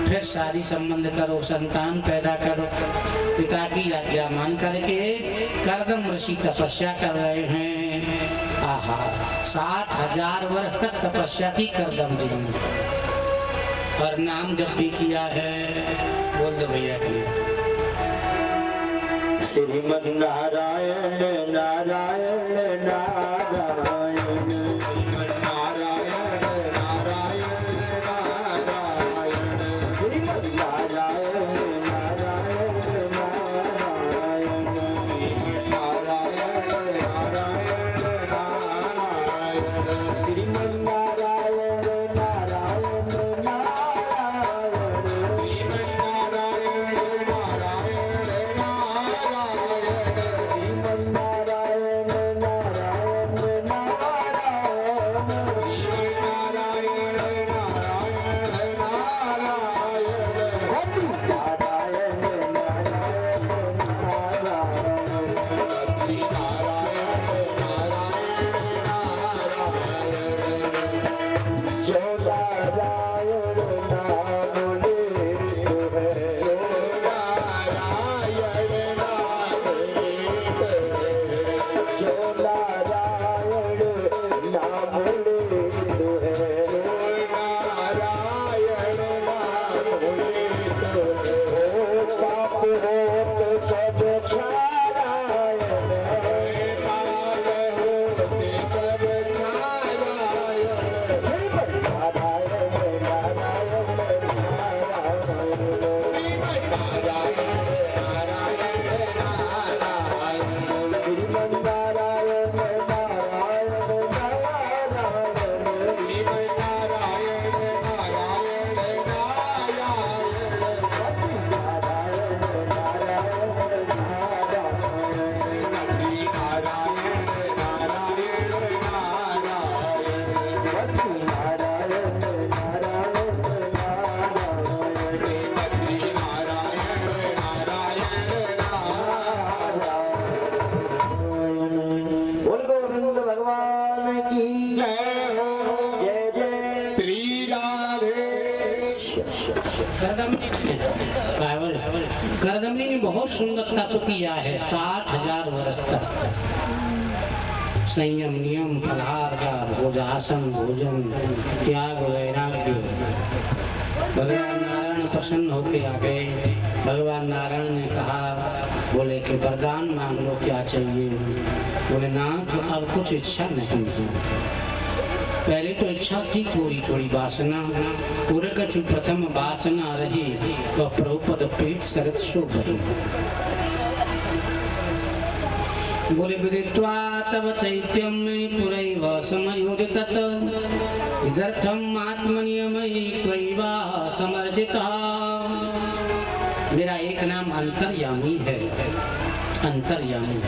फिर शादी संबंध करो, संतान पैदा करो। पिता की आज्ञा मान करके करदम ऋषि तपस्या कर रहे हैं। आहा 60,000 वर्ष तक तपस्या की करदम जी ने और नाम जब भी किया है। बोल दो भैया के श्रीमन नारायण नारायण नारायण श्रीमन नारायण नारायण नारायण श्रीमन नारायण नारायण नारायण श्रीमन नारायण नारायण नारायण श्रीमन नारायण नारायण नारायण श्रीमन नारायण नारायण नारायण श्रीमन नारायण नारायण सुंदर तप किया है 60,000 वर्ष तक। संयम, नियम, फलाहार का भोजासन, भोजन, त्याग, वैराग्य। भगवान नारायण प्रसन्न होके आ गए। भगवान नारायण ने कहा, बोले कि वरदान मांग लो, क्या चाहिए? बोले नाथ अब कुछ इच्छा नहीं है। पहले तो इच्छा थी थोड़ी थोड़ी वासना, पूरे कछु प्रथम वासना रही तो प्रभुपद प्रीत शरत शुभ रही। बोले विदित्वा तव चैत्यम पुरैव समयोजित इदर्थम आत्मनियमयि त्वयैवा समर्जितः। मेरा एक नाम अंतर्यामी है, अंतर्यामी।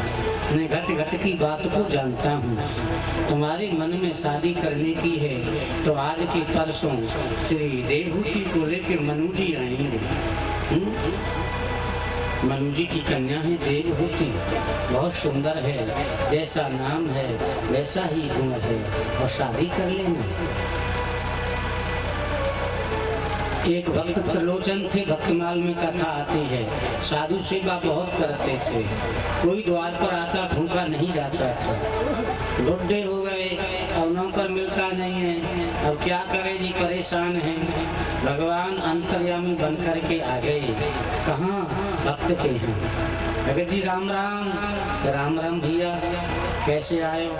मैं घट घट की बात को जानता हूँ। तुम्हारे मन में शादी करने की है तो आज के परसों श्री देवहूति को लेकर मनु जी आएंगे। मनु जी की कन्या है देवहूति, बहुत सुंदर है, जैसा नाम है वैसा ही गुण है, और शादी कर लेना। एक भक्त त्रिलोचन थे, भक्तमाल में कथा आती है, साधु सेवा बहुत करते थे। कोई द्वार पर आता भूखा नहीं जाता था। बुढ़े हो गए, अब नौकर मिलता नहीं है, अब क्या करें जी, परेशान हैं। भगवान अंतर्यामी बन करके आ गए। कहाँ? भक्त के हैं। भगत जी राम राम। तो राम राम भैया, कैसे आए हो?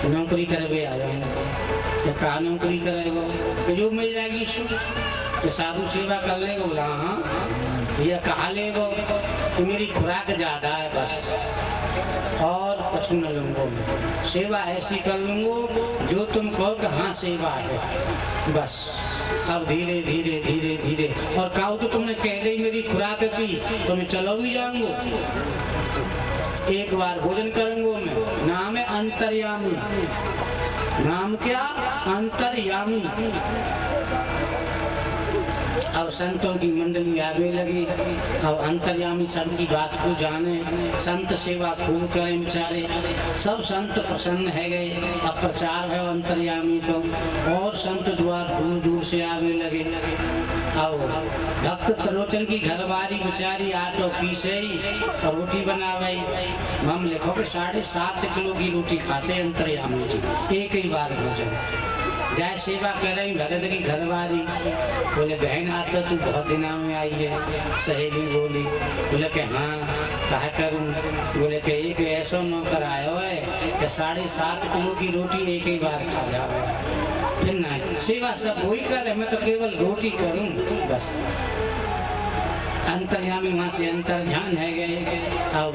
तो नौकरी करे आए हैं। कहा नौकरी करेगो? तो जो मिल जाएगी तो साधु सेवा कर लेगो। बोला हाँ भैया, कहा लेगो? तो मेरी खुराक ज्यादा है बस, और कुछ न लूंगो, सेवा ऐसी कर लूंगो जो तुम कहो कि हाँ सेवा है बस। अब धीरे धीरे धीरे धीरे, और कहो तो तुमने कह दी मेरी खुराक की तो मैं चलो भी जाऊंगो। एक बार भोजन करूंगो मैं। नाम है अंतर्यामी। नाम क्या? अंतर्यामी। अब संतों की मंडली आवे लगी। अब अंतर्यामी सबकी बात को जाने, संत सेवा खूब करें बेचारे। सब संत प्रसन्न है गए। अब प्रचार है अंतर्यामी को, और संत द्वार दूर दूर से आवे लगे। अब भक्त त्रिलोचन की घरवाली बेचारी आटो पीसे और रोटी बनावे। हम लिखो कि 7.5 किलो की रोटी खाते अंतर्यामी जी, एक ही बार भोजन। जाए सेवा कर रही भगत की घरवाली। बोले बहन आज तो तू बहुत दिनों में आई है। सहेली बोली। बोले कि हाँ कहा करूँ? बोले कि एक ऐसा नौकर आयो है कि 7.5 किलो की रोटी एक ही बार खा जावे। फिर ना सेवा सब वही करे, मैं तो केवल रोटी करूँ बस। अंतर्यामी वहाँ से अंतर ध्यान है गए। अब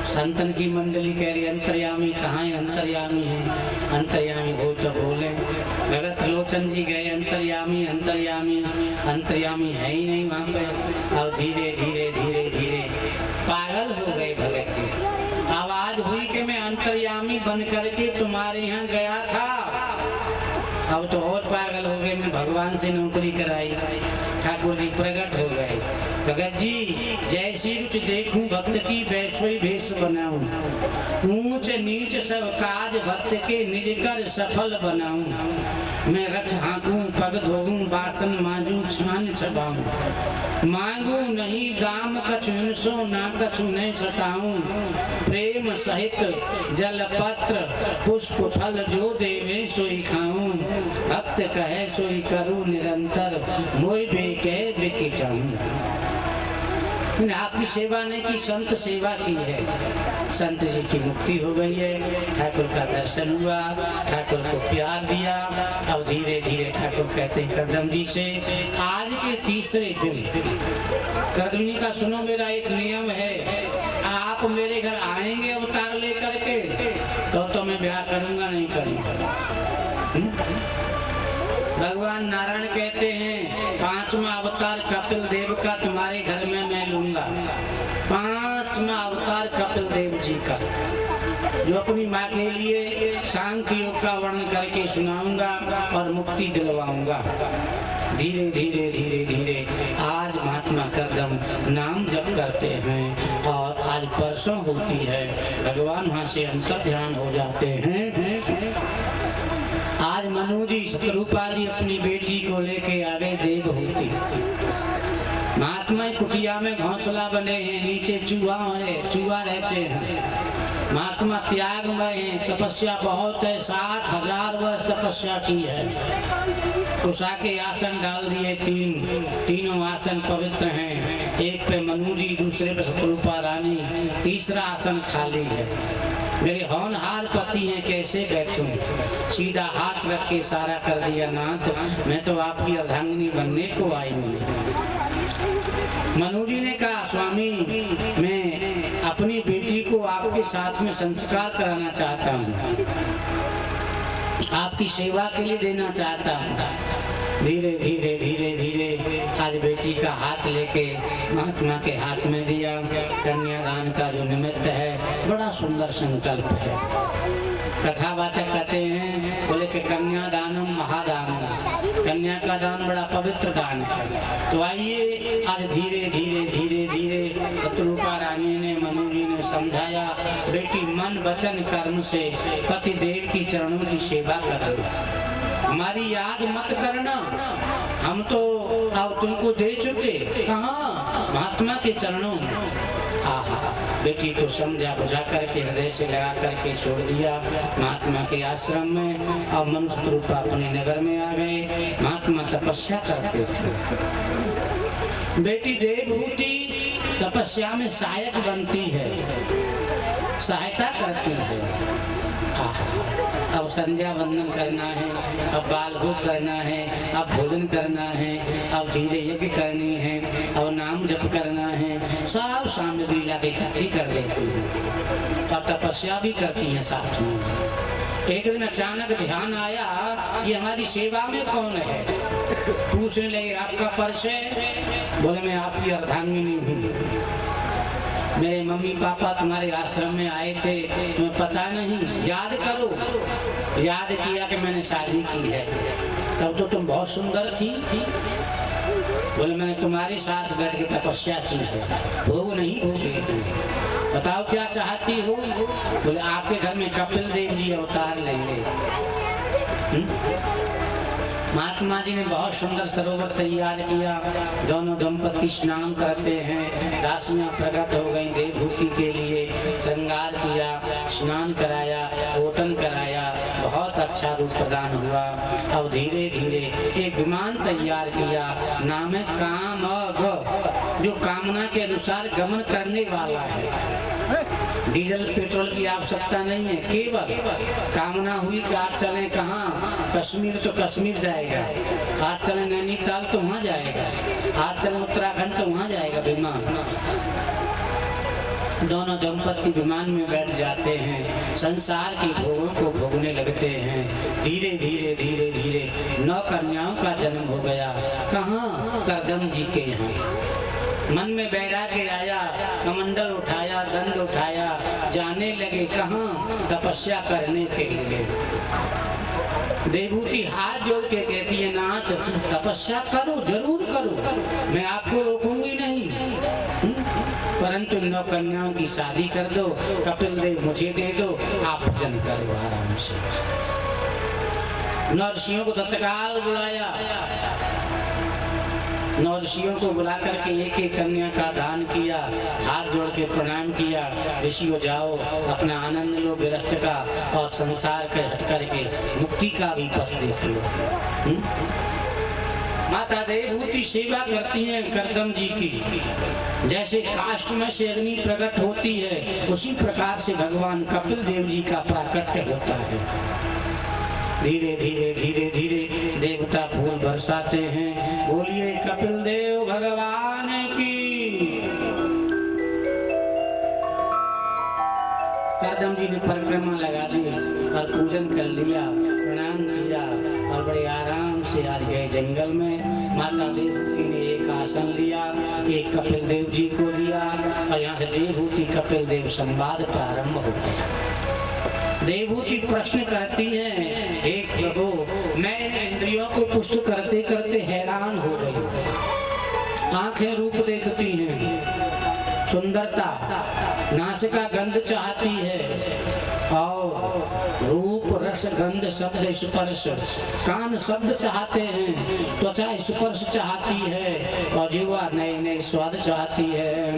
संतन की मंडली कह रही अंतर्यामी कहाँ है? अंतर्यामी है। अंतर्यामी हो तो बोले। भगत त्रिलोचन जी गए, अंतर्यामी अंतर्यामी अंतर्यामी है ही नहीं वहाँ पे। अब धीरे धीरे धीरे धीरे पागल हो गए भगत जी। आवाज हुई कि मैं अंतर्यामी बन करके तुम्हारे यहाँ गया था। अब तो और पागल हो गए, मैं भगवान से नौकरी कराई। ठाकुर जी प्रकट हो गए। भगत जी जैसी रुच देखूं भक्त की वैसोई भेष बनाऊं, ऊंच नीच सब काज भक्त के निज कर सफल बनाऊं। मैं रथ हाँकूं पग धोऊं बासन मांजूं छान छबाऊं, मांगू नहीं दाम कछु इनसो ना कछु नहीं सताऊं। प्रेम सहित जल पत्र पुष्प फल जो देवे सोई खाऊं, भक्त कहे सोई करूं निरंतर मोय बेके बिक जाऊं। आपकी सेवा नहीं की, संत सेवा की है। संत जी की मुक्ति हो गई है। ठाकुर का दर्शन हुआ, ठाकुर को प्यार दिया। अब धीरे धीरे ठाकुर कहते हैं करदम जी से, आज के तीसरे दिन करदम जी का सुनो मेरा एक नियम है, आप मेरे घर आएंगे अवतार लेकर के तो मैं ब्याह करूंगा नहीं करूंगा। भगवान नारायण कहते हैं 5वां अवतार कपिल देव का तुम्हारे घर में मैं लूंगा। 5वां अवतार कपिल देव जी का, जो अपनी माँ के लिए सांख्य योग का वर्णन करके सुनाऊंगा और मुक्ति दिलवाऊंगा। धीरे धीरे धीरे धीरे आज महात्मा करदम नाम जप करते हैं और आज परसों होती है, भगवान वहाँ से अंतर ध्यान हो जाते हैं। आज मनु जी शत्रुपा जी अपनी बेटी को लेके आ गए देवहूति। महात्मा कुटिया में घोंसला बने हैं, नीचे चूहा रहते हैं। महात्मा त्याग में हैं, तपस्या बहुत है, 60,000 वर्ष तपस्या की है। कुशा के आसन डाल दिए, तीनों आसन पवित्र हैं। एक पे मनु जी, दूसरे पे शत्रुपा रानी, तीसरा आसन खाली है। मेरे होनहार पति हैं, कैसे बैठूं? सीधा हाथ रख के इशारा कर दिया, नाथ मैं तो आपकी अर्धांगिनी बनने को आई हूँ। मनु जी ने कहा, स्वामी मैं अपनी बेटी को आपके साथ में संस्कार कराना चाहता हूँ, आपकी सेवा के लिए देना चाहता हूँ। धीरे धीरे धीरे धीरे आज बेटी का हाथ लेके महात्मा के हाथ में दिया। कन्यादान का जो निमित्त है बड़ा सुंदर संकल्प है। कथावाचक कहते हैं, बोले कि कन्यादानम महादानम, कन्या का दान बड़ा पवित्र दान है। तो आइए आज धीरे धीरे धीरे धीरे शत्रुपा रानी ने, मनु जी ने समझाया, बेटी मन वचन कर्म से पति देव की चरणों की सेवा करना, हमारी याद मत करना, हम तो अब तुमको दे चुके, कहाँ? महात्मा के चरणों में। आहा, बेटी को समझा बुझा करके हृदय से लगा करके छोड़ दिया महात्मा के आश्रम में। अब मनुष्य रूप अपने नगर में आ गए। महात्मा तपस्या करते थे। बेटी देवभूति तपस्या में सहायक बनती है, सहायता करती है। अब संध्या वंदन करना है, अब बालभोग करना है, अब भोजन करना है, अब धीरे यज्ञ करनी है, अब नाम जप करना है, सब सामग्री लाके इकट्ठी कर देती है और तपस्या भी करती है साथ में। एक दिन अचानक ध्यान आया, ये हमारी सेवा में कौन है? पूछने लगे, आपका परिचय? बोले मैं आपकी अर्धांगिनी हूँ। मेरे मम्मी पापा तुम्हारे आश्रम में आए थे, तुम्हें पता नहीं? याद करो। याद किया कि मैंने शादी की है, तब तो तुम बहुत सुंदर थी। बोले मैंने तुम्हारे साथ बैठ के तपस्या की है, भोग नहीं भोगे। बताओ क्या चाहती हो? बोले आपके घर में कपिल देव जी अवतार लेंगे। महात्मा जी ने बहुत सुंदर सरोवर तैयार किया। दोनों दंपति स्नान करते हैं। दासियां प्रकट हो गई देवभूति के लिए। श्रृंगार किया, स्नान कराया, ओटन कराया, बहुत अच्छा रूप प्रदान हुआ। अब धीरे धीरे एक विमान तैयार किया, नाम है कामग, जो कामना के अनुसार गमन करने वाला है। डीजल पेट्रोल की आवश्यकता नहीं है, केवल कामना हुई कि आप चले कहाँ? कश्मीर तो कश्मीर जाएगा, आज चले नैनीताल तो वहाँ जाएगा, आज चले उत्तराखंड तो वहाँ जाएगा विमान। दोनों दंपति विमान में बैठ जाते हैं, संसार के भोगों को भोगने लगते हैं। धीरे धीरे धीरे धीरे 9 कन्याओं का जन्म हो गया। कहाँ? करदम जी के यहाँ। मन में बैराग्य आया, कमंडल उठाया, दंड उठाया, जाने लगे कहाँ? तपस्या करने के लिए। देवभूति हाथ जोड़ के कहती है, नाथ तपस्या करो, जरूर करो, मैं आपको रोकूंगी नहीं, परंतु 9 कन्याओं की शादी कर दो, कपिल देव मुझे दे दो, आप भजन करो आराम से। 9 ऋषियों को तत्काल बुलाया। 9 ऋषियों को बुला करके एक एक कन्या का दान किया, हाथ जोड़ के प्रणाम किया। ऋषियों जाओ, अपना आनंद लो गृहस्थ का, और संसार के हट करके मुक्ति का भी पथ देख लो। माता देवभूति सेवा करती हैं करदम जी की। जैसे काष्ठ में से अग्नि प्रकट होती है, उसी प्रकार से भगवान कपिल देव जी का प्राकट्य होता है। धीरे धीरे धीरे धीरे देवता फूल बरसाते हैं। बोलिए कपिल देव भगवान की। करदम जी ने परिक्रमा लगा दी और पूजन कर लिया, प्रणाम किया और बड़े आराम से आज गए जंगल में। माता देवभूति ने एक आसन लिया, एक कपिल देव जी को दिया और यहाँ से देवभूति कपिल देव संवाद प्रारंभ हो गया। देवभूति प्रश्न करती हैं, हे प्रभु, मैं इन इंद्रियों को पुष्ट करते करते हैरान हो गई। आंखें रूप देखती हैं, सुंदरता, नासिका गंध चाहती है, और रूप रस गंध शब्द स्पर्श, कान शब्द चाहते हैं, त्वचा स्पर्श चाहती है और जीवा नए नए स्वाद चाहती है।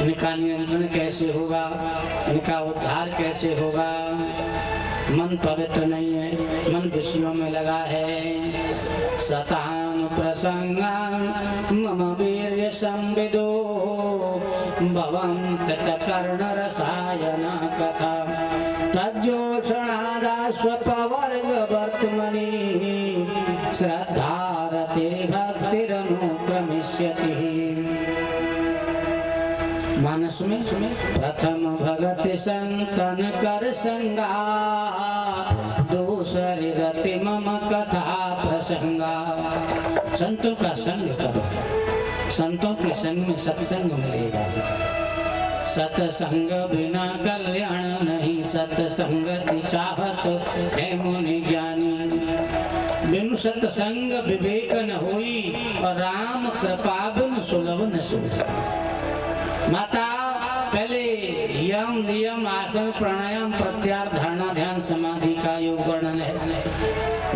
इनका नियंत्रण कैसे होगा, इनका उद्धार कैसे होगा? मन पवित्र नहीं है, मन विषयों में लगा है। सतान प्रसंगान मम वीर्य संविदो भवं तत्कर्ण रसायन कथा तज्जोषणादाश्वपवर्ग वर्तमनि श्रद्धारति भक्तिरनुक्रमिष्यति। मानस में प्रथम भगत संतन कर संगा, दूसरी रति मम कथा प्रसंगा। संतों का संग करो, संतों के संग में सत्संग मिलेगा। सत्संग बिना कल्याण नहीं, सत्संगति चाहत है मुनि ज्ञानी। बिनु सत्संग विवेक न होई, और राम कृपा बिनु सुलभ न सोई। माता पहले यम नियम आसन प्राणायाम प्रत्याहार धारणा ध्यान समाधि का योग वर्णन है।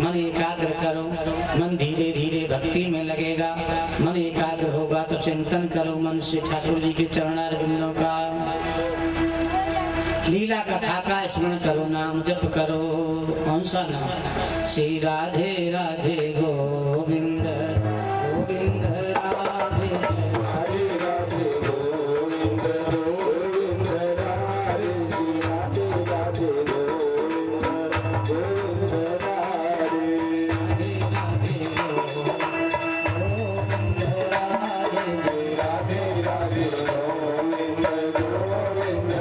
मन एकाग्र करो, मन धीरे धीरे भक्ति में लगेगा। मन एकाग्र होगा तो चिंतन करो मन से ठाकुर जी के चरणारविंदों का, लीला कथा का स्मरण करो, नाम जप करो। कौन सा नाम? श्री राधे राधे गोविंद गोविंद राधे राधे राधे गोविंद गोविंद राधे राधे राधे गोविंद गोविंद राधे राधे राधे गोविंद गोविंद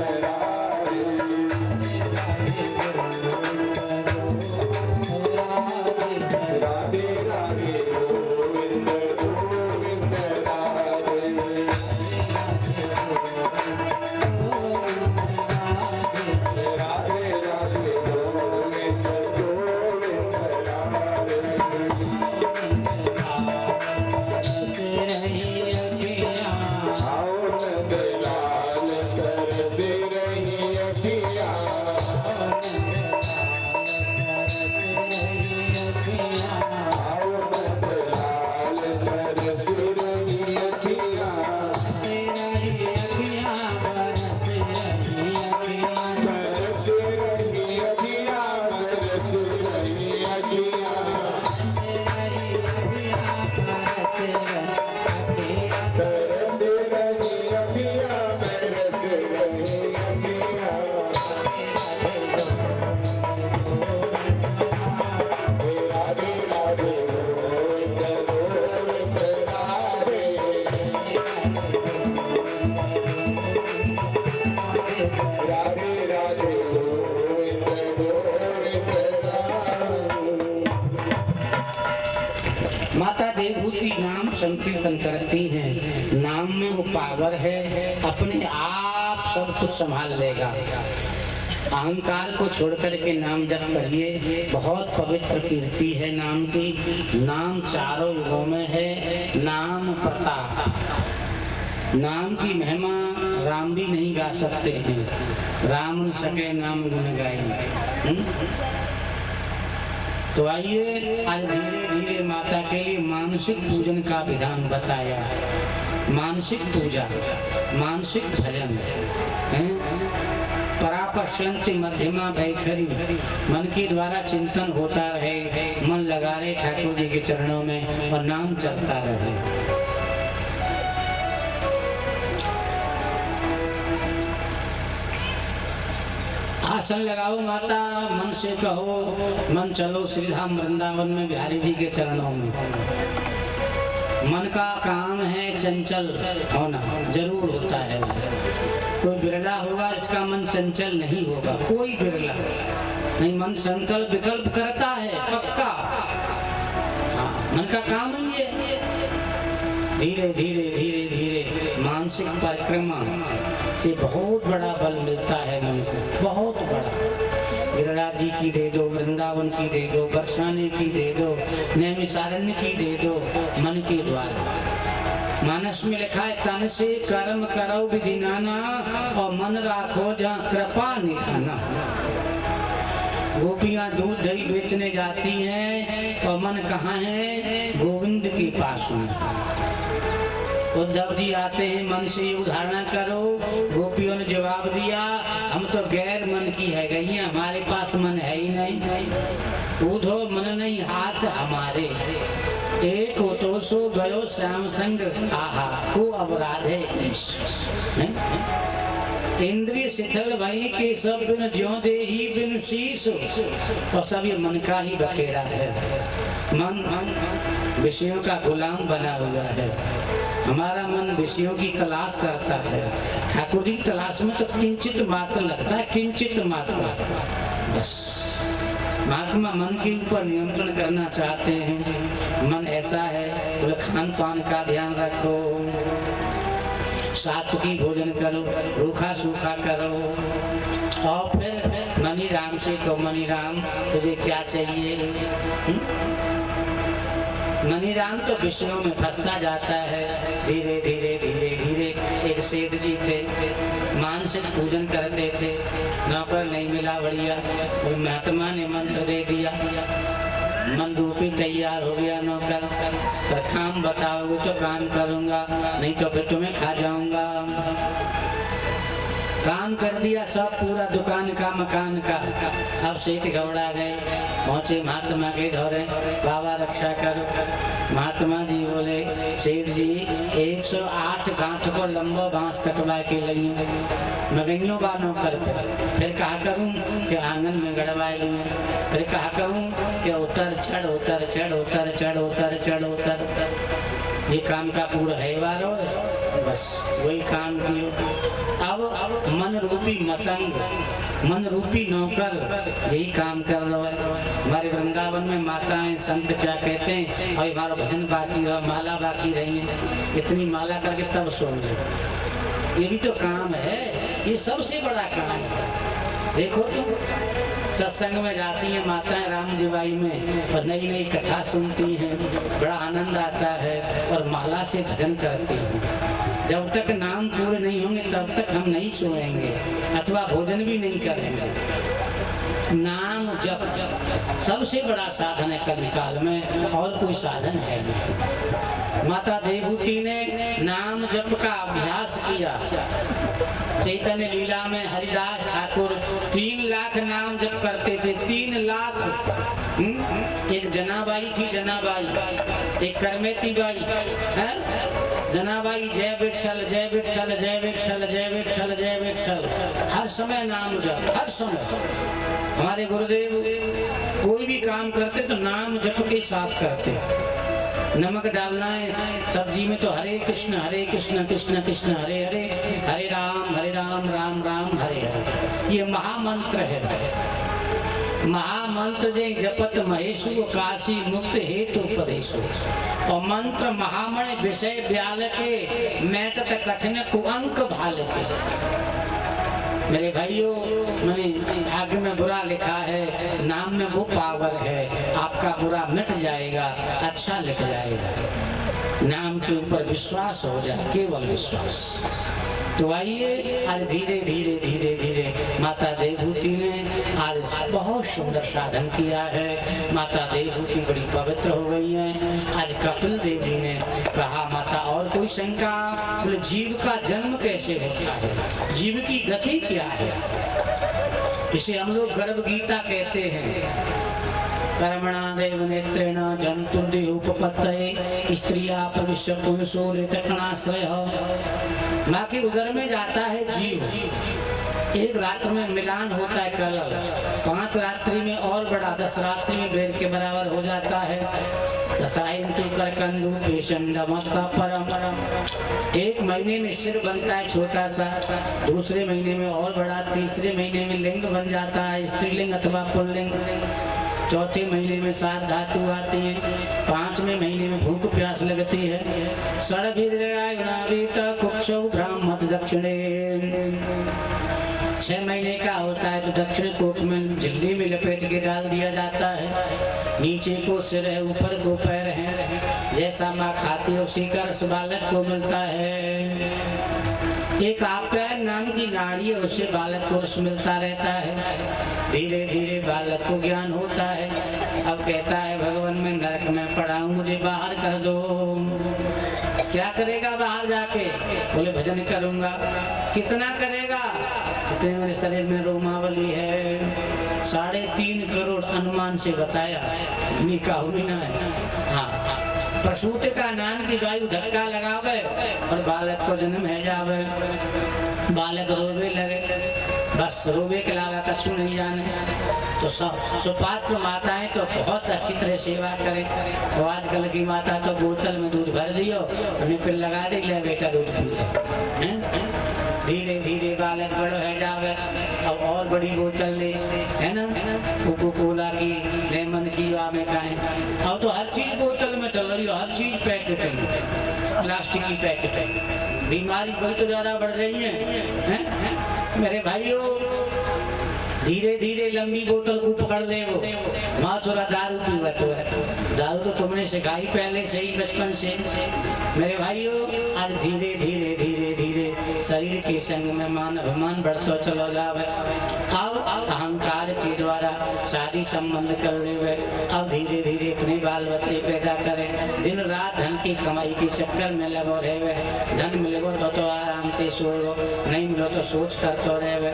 राधे राधे गोविंद गोविंद राधे राधे गोविंद गोविंद आओ नंद लाल तरसे रही अखियाँ, आओ नंद लाल तरसे रही अखियाँ, तरसे रही अखियाँ, तरसे रही अखियाँ, तरसे रही अखियाँ, राधे राधे गोविंद गोविंद राधे राधे राधे गोविंद गोविंद राधे। माता देवभूति नाम संकीर्तन करती हैं। नाम में वो पावर है, अपने आप सब कुछ संभाल लेगा। अहंकार को छोड़ करके नाम जप करिए, बहुत पवित्र कीर्ति है नाम की। नाम चारों युगों में है, नाम प्रताप। नाम की महिमा राम भी नहीं गा सकते हैं, राम न सके नाम गुण गाए। तो आइए आज धीरे धीरे माता के लिए मानसिक पूजन का विधान बताया। मानसिक पूजा, मानसिक भजन है। परापश्यंति मध्यमा वैखरी, मन के द्वारा चिंतन होता रहे, मन लगा रहे ठाकुर जी के चरणों में और नाम चलता रहे। आसन लगाओ माता, मन से कहो मन चलो श्रीधाम वृंदावन में बिहारी जी के चरणों में। मन का काम है चंचल होना, जरूर होता है। कोई बिरला होगा इसका मन चंचल नहीं होगा, कोई बिरला नहीं। मन संकल्प विकल्प करता है पक्का। हाँ, मन का काम ही है। धीरे धीरे धीरे धीरे मानसिक परिक्रमा से बहुत बड़ा बल मिलता है मन को, बहुत बड़ा। गिरिराज जी की दे दो, वृंदावन की दे दो, बरसाने की दे दो, नैमिषारण्य की दे दो, मन के द्वारा। मानस में लिखा है तन से कर्म करो विधि नाना और मन राखो जहाँ कृपा निधाना। गोपियां दूध दही बेचने जाती हैं और मन कहाँ है? गोविंद के पास में। उद्धव जी आते हैं, मन से ही उधारणा करो। गोपियों ने जवाब दिया, हम तो गैर मन की है गई, हमारे पास मन है ही नहीं। ऊधो मन नहीं हाथ हमारे, एक हो तो सो गयो श्याम संग आहा को अपराध है ईश। इंद्रिय शिथिल भई के सब बिन ज्यों दे ही बिन शीश। और सब ये मन का ही बखेड़ा है। मन विषयों का गुलाम बना हुआ है। हमारा मन विषयों की तलाश करता है। ठाकुर जी की तलाश में तो किंचित मात्र लगता है, किंचित मात्र बस। महात्मा मन के ऊपर नियंत्रण करना चाहते हैं। मन ऐसा है, बोले खान पान का ध्यान रखो, सात्विकी भोजन करो, रूखा सूखा करो। और फिर मनी राम से कहो, मनी राम तुझे क्या चाहिए? मनी राम तो विषयों में फंसता जाता है। धीरे धीरे धीरे धीरे एक सेठ जी थे, मानसिक पूजन करते थे, नौकर नहीं मिला बढ़िया, और महात्मा ने मंत्र दे दिया, मन रूपी तैयार हो गया नौकर। पर काम बताओगे तो काम करूंगा, नहीं तो फिर तुम्हें खा जाऊंगा। काम कर दिया सब पूरा, दुकान का मकान का। अब सेठ घबरा गए, पहुंचे महात्मा के ढोरे, बाबा रक्षा करो। महात्मा जी बोले, सेठ जी 108 गांठ को लंबो बांस कटवा के लइयो मगइयों बा नौकर पे। फिर कहा करूं कि आंगन में गड़वा लियो, फिर कहा करूं कि उतर चढ़ उतर चढ़ उतर चढ़ उतर चढ़ उतर। ये काम का पूरा है वारो, बस वही काम कियो। अब मन रूपी मतंग, मन रूपी नौकर यही काम कर रहा है। हमारे वृंदावन में माताएं संत क्या कहते हैं, और हमारा भजन बाकी रहा, माला बाकी रही है, इतनी माला करके तब सोंगे। ये भी तो काम है, ये सबसे बड़ा काम है। देखो तुम सत्संग में जाती हैं माताएं राम जीवाई में, और नई नई कथा सुनती हैं, बड़ा आनंद आता है, और माला से भजन करती हैं। जब तक नाम पूरे नहीं होंगे तब तक हम नहीं सोएंगे, अथवा भोजन भी नहीं करेंगे। नाम जप सबसे बड़ा साधन है कलिकाल में, और कोई साधन है नहीं। माता देवहूति ने नाम जप का अभ्यास किया। चैतन्य लीला में हरिदास ठाकुर 3 लाख नाम जप करते थे, 3 लाख। एक जनाबाई थी, जनाबाई, एक करमेती बाई है। जनाबाई जय विठ्ठल जय विठ्ठल जय विठ्ठल जय विठ्ठल जय विठ्ठल, हर समय नाम जप, हर समय। हमारे गुरुदेव कोई भी काम करते तो नाम जप के साथ करते। नमक डालना है सब्जी में तो हरे कृष्ण कृष्ण कृष्ण हरे हरे, हरे राम राम राम हरे हरे। ये महामंत्र है। महामंत्र जय जपत महेशु काशी मुक्त हेतु उपदेशु। और मंत्र महामण विषय ब्याल के, मैटत कठिन कुअंक भाल के। मेरे भाइयों, मैंने भाग्य में बुरा लिखा है, नाम में वो पावर है, आपका बुरा मिट जाएगा, अच्छा लिख जाएगा। नाम के ऊपर विश्वास हो जाए, केवल विश्वास। तो आइए आज धीरे धीरे धीरे धीरे माता देवहूति ने आज बहुत सुंदर साधन किया है। माता देवहूति बड़ी पवित्र हो गई हैं। आज कपिल देव जी ने कहा, माता और कोई शंका? बोले जीव का जन्म कैसे होता है, जीव की गति क्या है? इसे हम लोग गर्भ गीता कहते हैं। कर्मणा देव नेत्रेण जंतु देहोपपत्तये स्त्रिया प्रविश्य पुंसो ऋतकणाश्रय। माँ के उदर में जाता है जीव, एक रात्र में मिलान होता है कलल, 5 रात्रि में और बड़ा, 10 रात्रि में बेर के बराबर हो जाता है। करकंदू परम। 1 महीने में सिर बनता है छोटा सा, दूसरे महीने में और बड़ा, तीसरे महीने में लिंग बन जाता है, स्त्रीलिंग अथवा पुल्लिंग। चौथे महीने में 7 धातु आती हैं, 5वें महीने में भूख प्यास लगती है। ब्राह्मण दक्षिणे 6 महीने का होता है तो दक्षिण कोख में झिल्ली में लपेट के डाल दिया जाता है। नीचे को सिर है, ऊपर को पैर है। जैसे जैसा माँ खाती है उसी का रस बालक को मिलता है। एक आपका नाम की नाड़ी है, उससे बालक को रस मिलता रहता है। धीरे धीरे बालक को ज्ञान होता है। अब कहता है भगवान मैं नरक में पड़ा हूँ, मुझे बाहर कर दो। क्या करेगा बाहर जाके? बोले भजन करूंगा। कितना करेगा? इतने मेरे शरीर में रोमावली है। 3.5 करोड़ अनुमान से बताया। निकाह ना है। हाँ, प्रसूति का नाम की वायु धक्का लगावे और बालक को जन्म है जावे। बालक रोवे लगे, बस रोवे के अलावा कछु नहीं जाने। तो सुपात्र माताएं तो बहुत अच्छी तरह सेवा करें। और आजकल की माता तो बोतल में दूध भर दियो और निपिल लगा दे, ले बेटा दूध पी ले। धीरे धीरे बालक बड़ो है जावे। अब और बड़ी बोतल ले, है ना, कोको कोला की, लेमन की, आमे का है। अब तो हर चीज बोतल में चल रही है, हर चीज पैकेट है, प्लास्टिक की पैकेट है। बीमारी बहुत ज्यादा बढ़ रही है मेरे भाइयों। धीरे धीरे लंबी बोतल को पकड़ ले वो। माँ छोरा दारू पीवत है। दारू तो तुमने सिखाई पहले से ही बचपन से। मेरे भाइयों आज धीरे धीरे धीरे धीरे शरीर के संग में मान अभिमान बढ़ता चलो जावे। अब अहंकार के द्वारा शादी संबंध कर ले। अब धीरे धीरे अपने बाल बच्चे पैदा करें। दिन रात धन की कमाई के चक्कर में लगो रहे। धन मिलेगो तो आराम से सोओ, नहीं मिलो तो सोच कर तो रहे।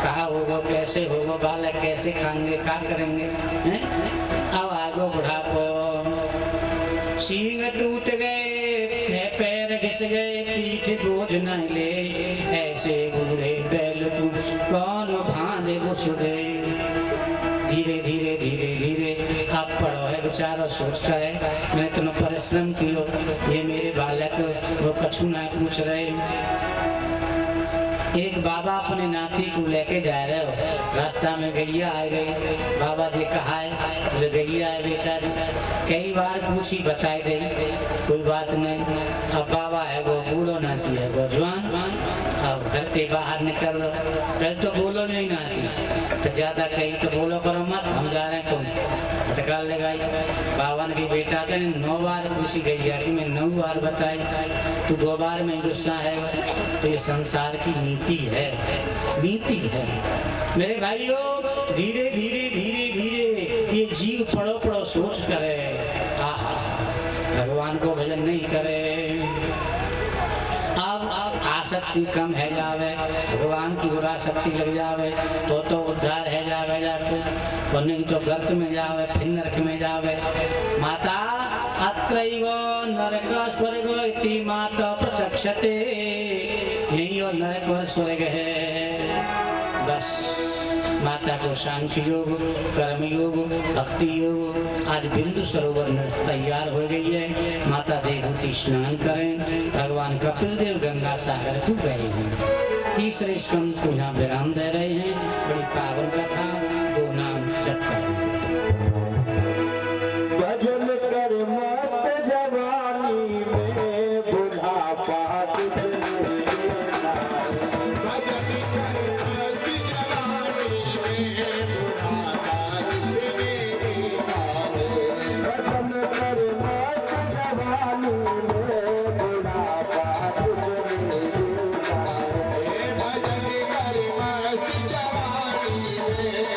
कहा होगा, कैसे होगा, बालक कैसे खाएंगे, क्या करेंगे, हैं? अब आगो बुढ़ापो, सींग टूट गए, पैर घिस गए, पीठ बोझ न ले, ऐसे बूढ़े बैल को कौन भांदे बुझे। धीरे धीरे धीरे धीरे आप पढ़ो है बेचारा सोचता है मैंने तुम्हें परिश्रम कियो, ये मेरे बालक वो कछु ना पूछ रहे। एक बाबा अपने नाती को लेके जा रहे हो, रास्ता में गैया आ गई। बाबा जी कहा है? बोले गैया है बेटा जी। कई बार पूछी, बताए दे, कोई बात नहीं। अब बाबा है वो बूढ़ो, नाती है वो जवान। अब घर से बाहर निकल लो, पहले तो बोलो नहीं नाती, तो ज्यादा कही तो बोलो करो मत, हम जा रहे हैं कौन फटकार लगाई। बाबा ने बेटा था 9 बार पूछी गैया कि मैं 9 बार बताई, तू 2 बार में गुस्सा है। तो ये संसार की नीति है, नीति है मेरे भाइयों। धीरे धीरे धीरे धीरे ये जीव पड़ो पड़ो सोच करे, आहा भगवान को भजन नहीं करे। अब आसक्ति कम है जावे, भगवान की ओर आसक्ति लग जावे तो उद्धार है जावे जाके, और नहीं तो गर्त में जावे, फिर नरक में जावे। माता अत्रैव नरक स्वर्ग इति माता प्रचक्षते, यही और नरक और स्वर्ग है। बस माता को सांख्य योग, कर्म योग, भक्ति योग, आज बिंदु सरोवर तैयार हो गई है। माता देवहूति स्नान करें, भगवान कपिल देव गंगा सागर को गए हैं। तीसरे स्कंद को यहाँ विराम दे रहे हैं। बड़ी पावन कथा, 2 नाम जप करें। भजन कर मस्त जवानी में बुढ़ापा किसने देना है। भजन कर मस्त जवानी में बुढ़ापा किसने देना है। भजन कर मस्त जवानी में बुढ़ापा किसने देना है। भजन कर मस्त जवानी में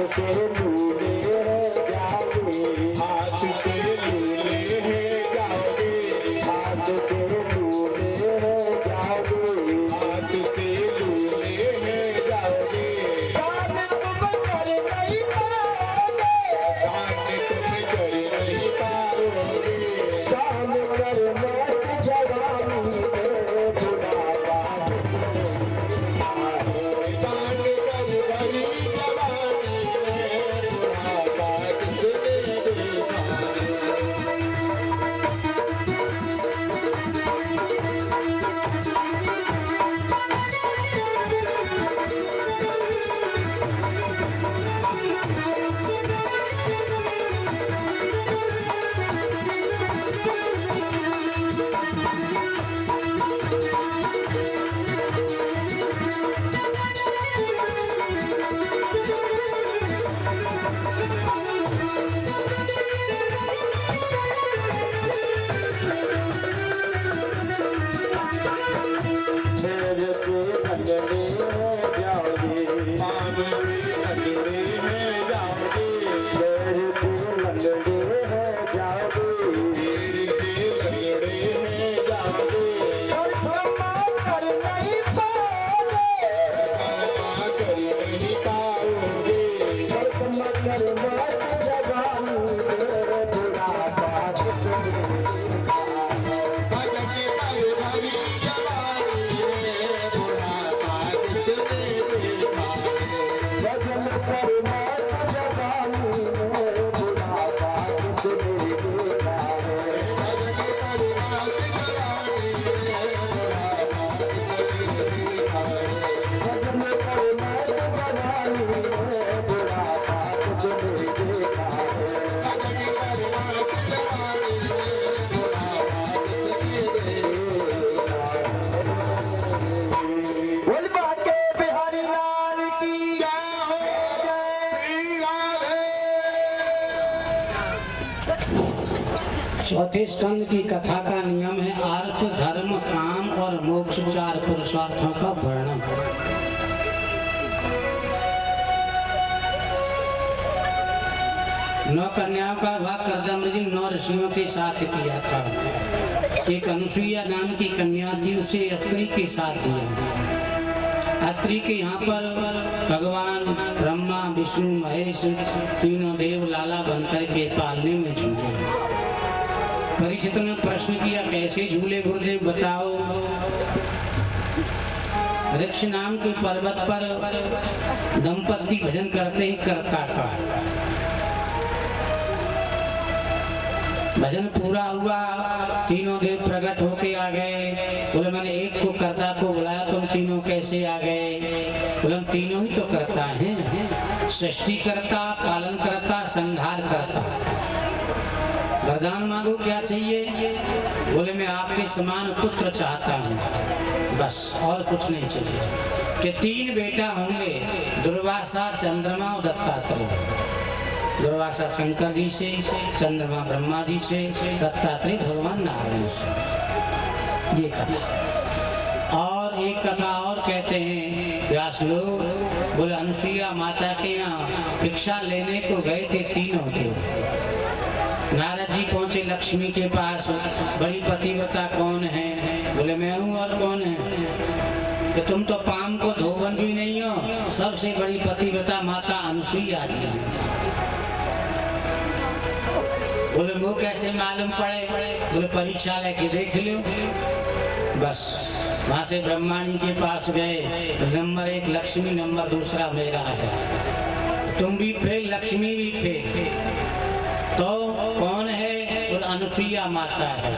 से लूले जाओगे, हाथ से लूले जाओगे, हाथ से लूले जाओगे, हाथ से लूले जाओगे। दान तुम कर नहीं पाओगे, दान तुम कर नहीं पाओगे, दान कर मत जवानी में बुढ़ापा, दान कर भरी जवानी में बुढ़ापा किसने देखा। मेरे से लगने जाओगे, पाँव से लगने जाओगे, मेरे से लगने जाओगे, मेरे से लगने जाओगे। और क्षमा कर नहीं पाओगे, क्षमा कर नहीं पाओगे, और क्षमा कर मत जवानी में बुढ़ापा किसने देखा। भजन कर भरी जवानी में बुढ़ापा किसने देखा। भजन कर मत जवानी में बुढ़ापा किसने देखा है। भजन कर मत जवानी में बुढ़ापा किसने देखा है। भजन कर मत जवानी में बुढ़ापा किसने देखा है। भजन कर मत जवानी में बुढ़ापा किसने देखा है। बोल बाके बिहारी लाल की जय हो, श्री राधे। चौथे स्कंद की कथा का नियम है अर्थ, धर्म, काम और मोक्ष, चार पुरुषार्थों का वर्णन। नौ कन्याओं का विवाह कर्दम्ब जी 9 ऋषियों के साथ किया था। एक अनुसुईया नाम की कन्या थी, उसे अत्रि के साथ दिया। अत्रि के यहाँ पर भगवान ब्रह्मा, विष्णु, महेश तीनों देव लाला बनकर के पालने में झूले। परीक्षित ने प्रश्न किया, कैसे झूले गुरुदेव बताओ। वृक्ष नाम के पर्वत पर दंपति भजन करते ही करता का भजन पूरा हुआ, तीनों देव प्रकट होके आ गए। बोले मैंने एक को कर्ता को बुलाया, तुम तीनों कैसे आ गए। बोले हम तीनों ही तो करता हैं, सृष्टि करता, पालन करता, संहार करता। वरदान मांगो क्या चाहिए। बोले मैं आपके समान पुत्र चाहता हूँ, बस और कुछ नहीं चाहिए। कि 3 बेटा होंगे, दुर्वासा, चंद्रमा और दत्तात्रेय। दुर्वासा शंकर जी से, चंद्रमा ब्रह्मा जी से, दत्तात्रेय भगवान नारायण से। ये कथा। और एक कथा और कहते हैं व्यास लोग, बोले अनुसुईया माता के यहाँ भिक्षा लेने को गए थे तीनों थे। नारद जी पहुंचे लक्ष्मी के पास, बड़ी पतिव्रता कौन है। बोले मैं हूँ, और कौन है। कि तुम तो पाम को धोवन भी नहीं हो, सबसे बड़ी पतिव्रता माता अनुसुईया जी है। बोले वो कैसे मालूम पड़े। बोले परीक्षा लेके देख लो। बस वहां से ब्रह्माणी के पास गए, नंबर 1 लक्ष्मी, नंबर 2 मेरा है। तुम भी फेल, लक्ष्मी भी फेल, तो कौन है। बोले अनुसुईया माता है।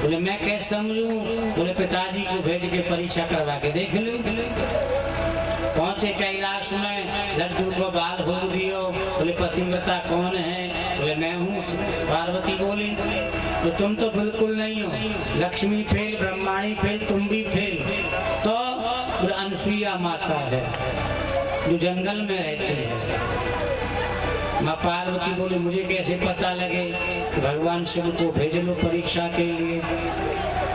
बोले मैं कैसे समझूं। बोले पिताजी को भेज के परीक्षा करवा के देख लो। पहुंचे कैलाश में, लड्डू को बाल भोग दियो। बोले पतिव्रता कौन है। बोले मैं हूँ। पार्वती बोली तो तुम तो बिल्कुल नहीं हो, लक्ष्मी फेल, ब्रह्माणी फेल, तुम भी फेल। तो बोले अनुसुईया माता है जो जंगल में रहती है। माँ पार्वती बोली मुझे कैसे पता लगे। भगवान शिव को भेज लो परीक्षा के लिए।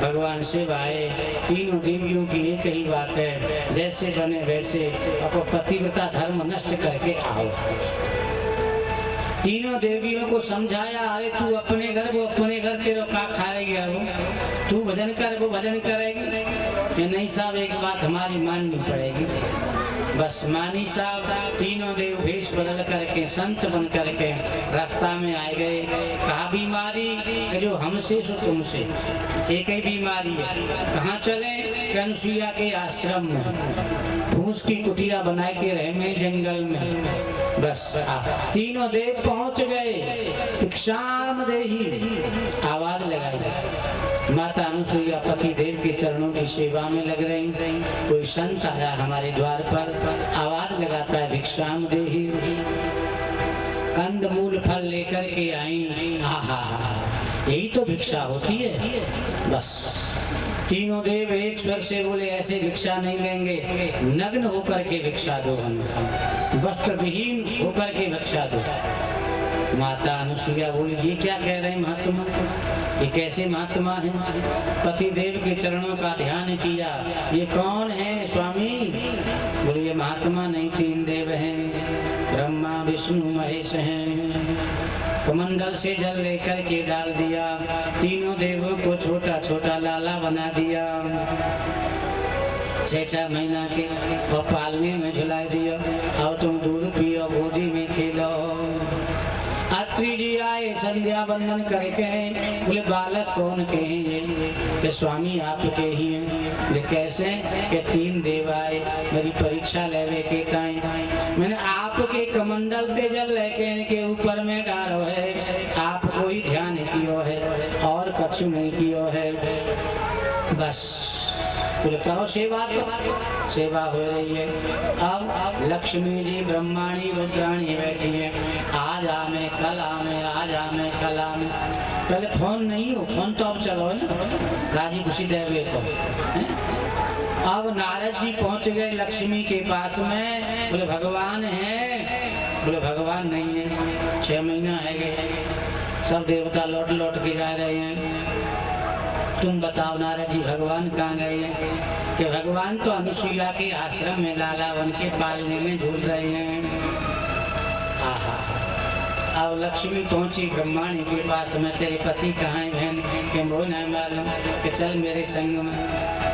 भगवान शिव आए। तीनों देवियों की एक ही बात है, जैसे बने वैसे अपना पतिव्रता धर्म नष्ट करके आओ। तीनों देवियों को समझाया, अरे तू अपने घर, वो अपने घर, तेरे का खाएगी, वो तू भजन कर, वो भजन करेगी कि नहीं साहब, एक बात हमारी माननी पड़ेगी। बस मानी साहब। तीनों देव भेष बदल करके संत बन करके रास्ता में आए गए। कहा बीमारी कि जो हमसे सो तुमसे एक ही बीमारी है। कहाँ चले? अनुसुईया के आश्रम में, फूस की कुटिया बना के रहे में जंगल में। बस तीनों देव पहुंच गए। भिक्षाम देहि आवाज लगाई। माता अनुसुईया पति देव के चरणों की सेवा में लग रही। कोई संत आया हमारे द्वार पर, आवाज लगाता है भिक्षाम देहि। कंद मूल फल लेकर के आई। आहा, यही तो भिक्षा होती है। बस तीनों देव एक स्वर से बोले, ऐसे भिक्षा नहीं लेंगे, नग्न होकर के भिक्षा दो, हमें वस्त्र विहीन होकर के भिक्षा दो। माता अनुसुईया बोली, ये क्या कह रहे हैं महात्मा, ये कैसे महात्मा है? पति देव के चरणों का ध्यान किया। ये कौन है स्वामी? बोले ये महात्मा नहीं, तीन देव हैं, ब्रह्मा विष्णु महेश हैं। कमंडल से जल लेकर के डाल दिया। तीनों देवों को छोटा छोटा लाला बना दिया। 6-6 महीना के और पालने में झुला दिया। और तुम दूध पियो, गोदी में खेलो। अत्रि जी आए संध्या बंदन करके, बोले बालक कौन के हैं ये? कि स्वामी आपके ही हैं। बोले कैसे? कि तीन देव आए मेरी परीक्षा लेवे के ताई। मैंने आपके कमंडल ते जल लेके के ऊपर में डालो है, आपको ही ध्यान कियो है और कछु नहीं कियो है। बस बोले करो सेवा, तो सेवा हो रही है। अब लक्ष्मी जी ब्रह्माणी रुद्राणी बैठी है। आज आमे कल आमे, आज आमे कल आमे। पहले फोन नहीं हो, फोन तो अब चलो है ना, राजी खुशी देवे को। अब नारद जी पहुंच गए लक्ष्मी के पास में। बोले भगवान है? बोले भगवान नहीं है, 6 महीना है गए, सब देवता लौट लौट के जा रहे हैं। तुम बताओ नारद जी भगवान कहाँ गए हैं? कि भगवान तो अनुसुईया के आश्रम में लाला बन के पालने में झूल रहे हैं। आहा, अब लक्ष्मी पहुंची ब्रह्माणी के पास में, तेरे पति कहाँ है बहन? कि वो नहीं मालूम। कि चल मेरे संग में।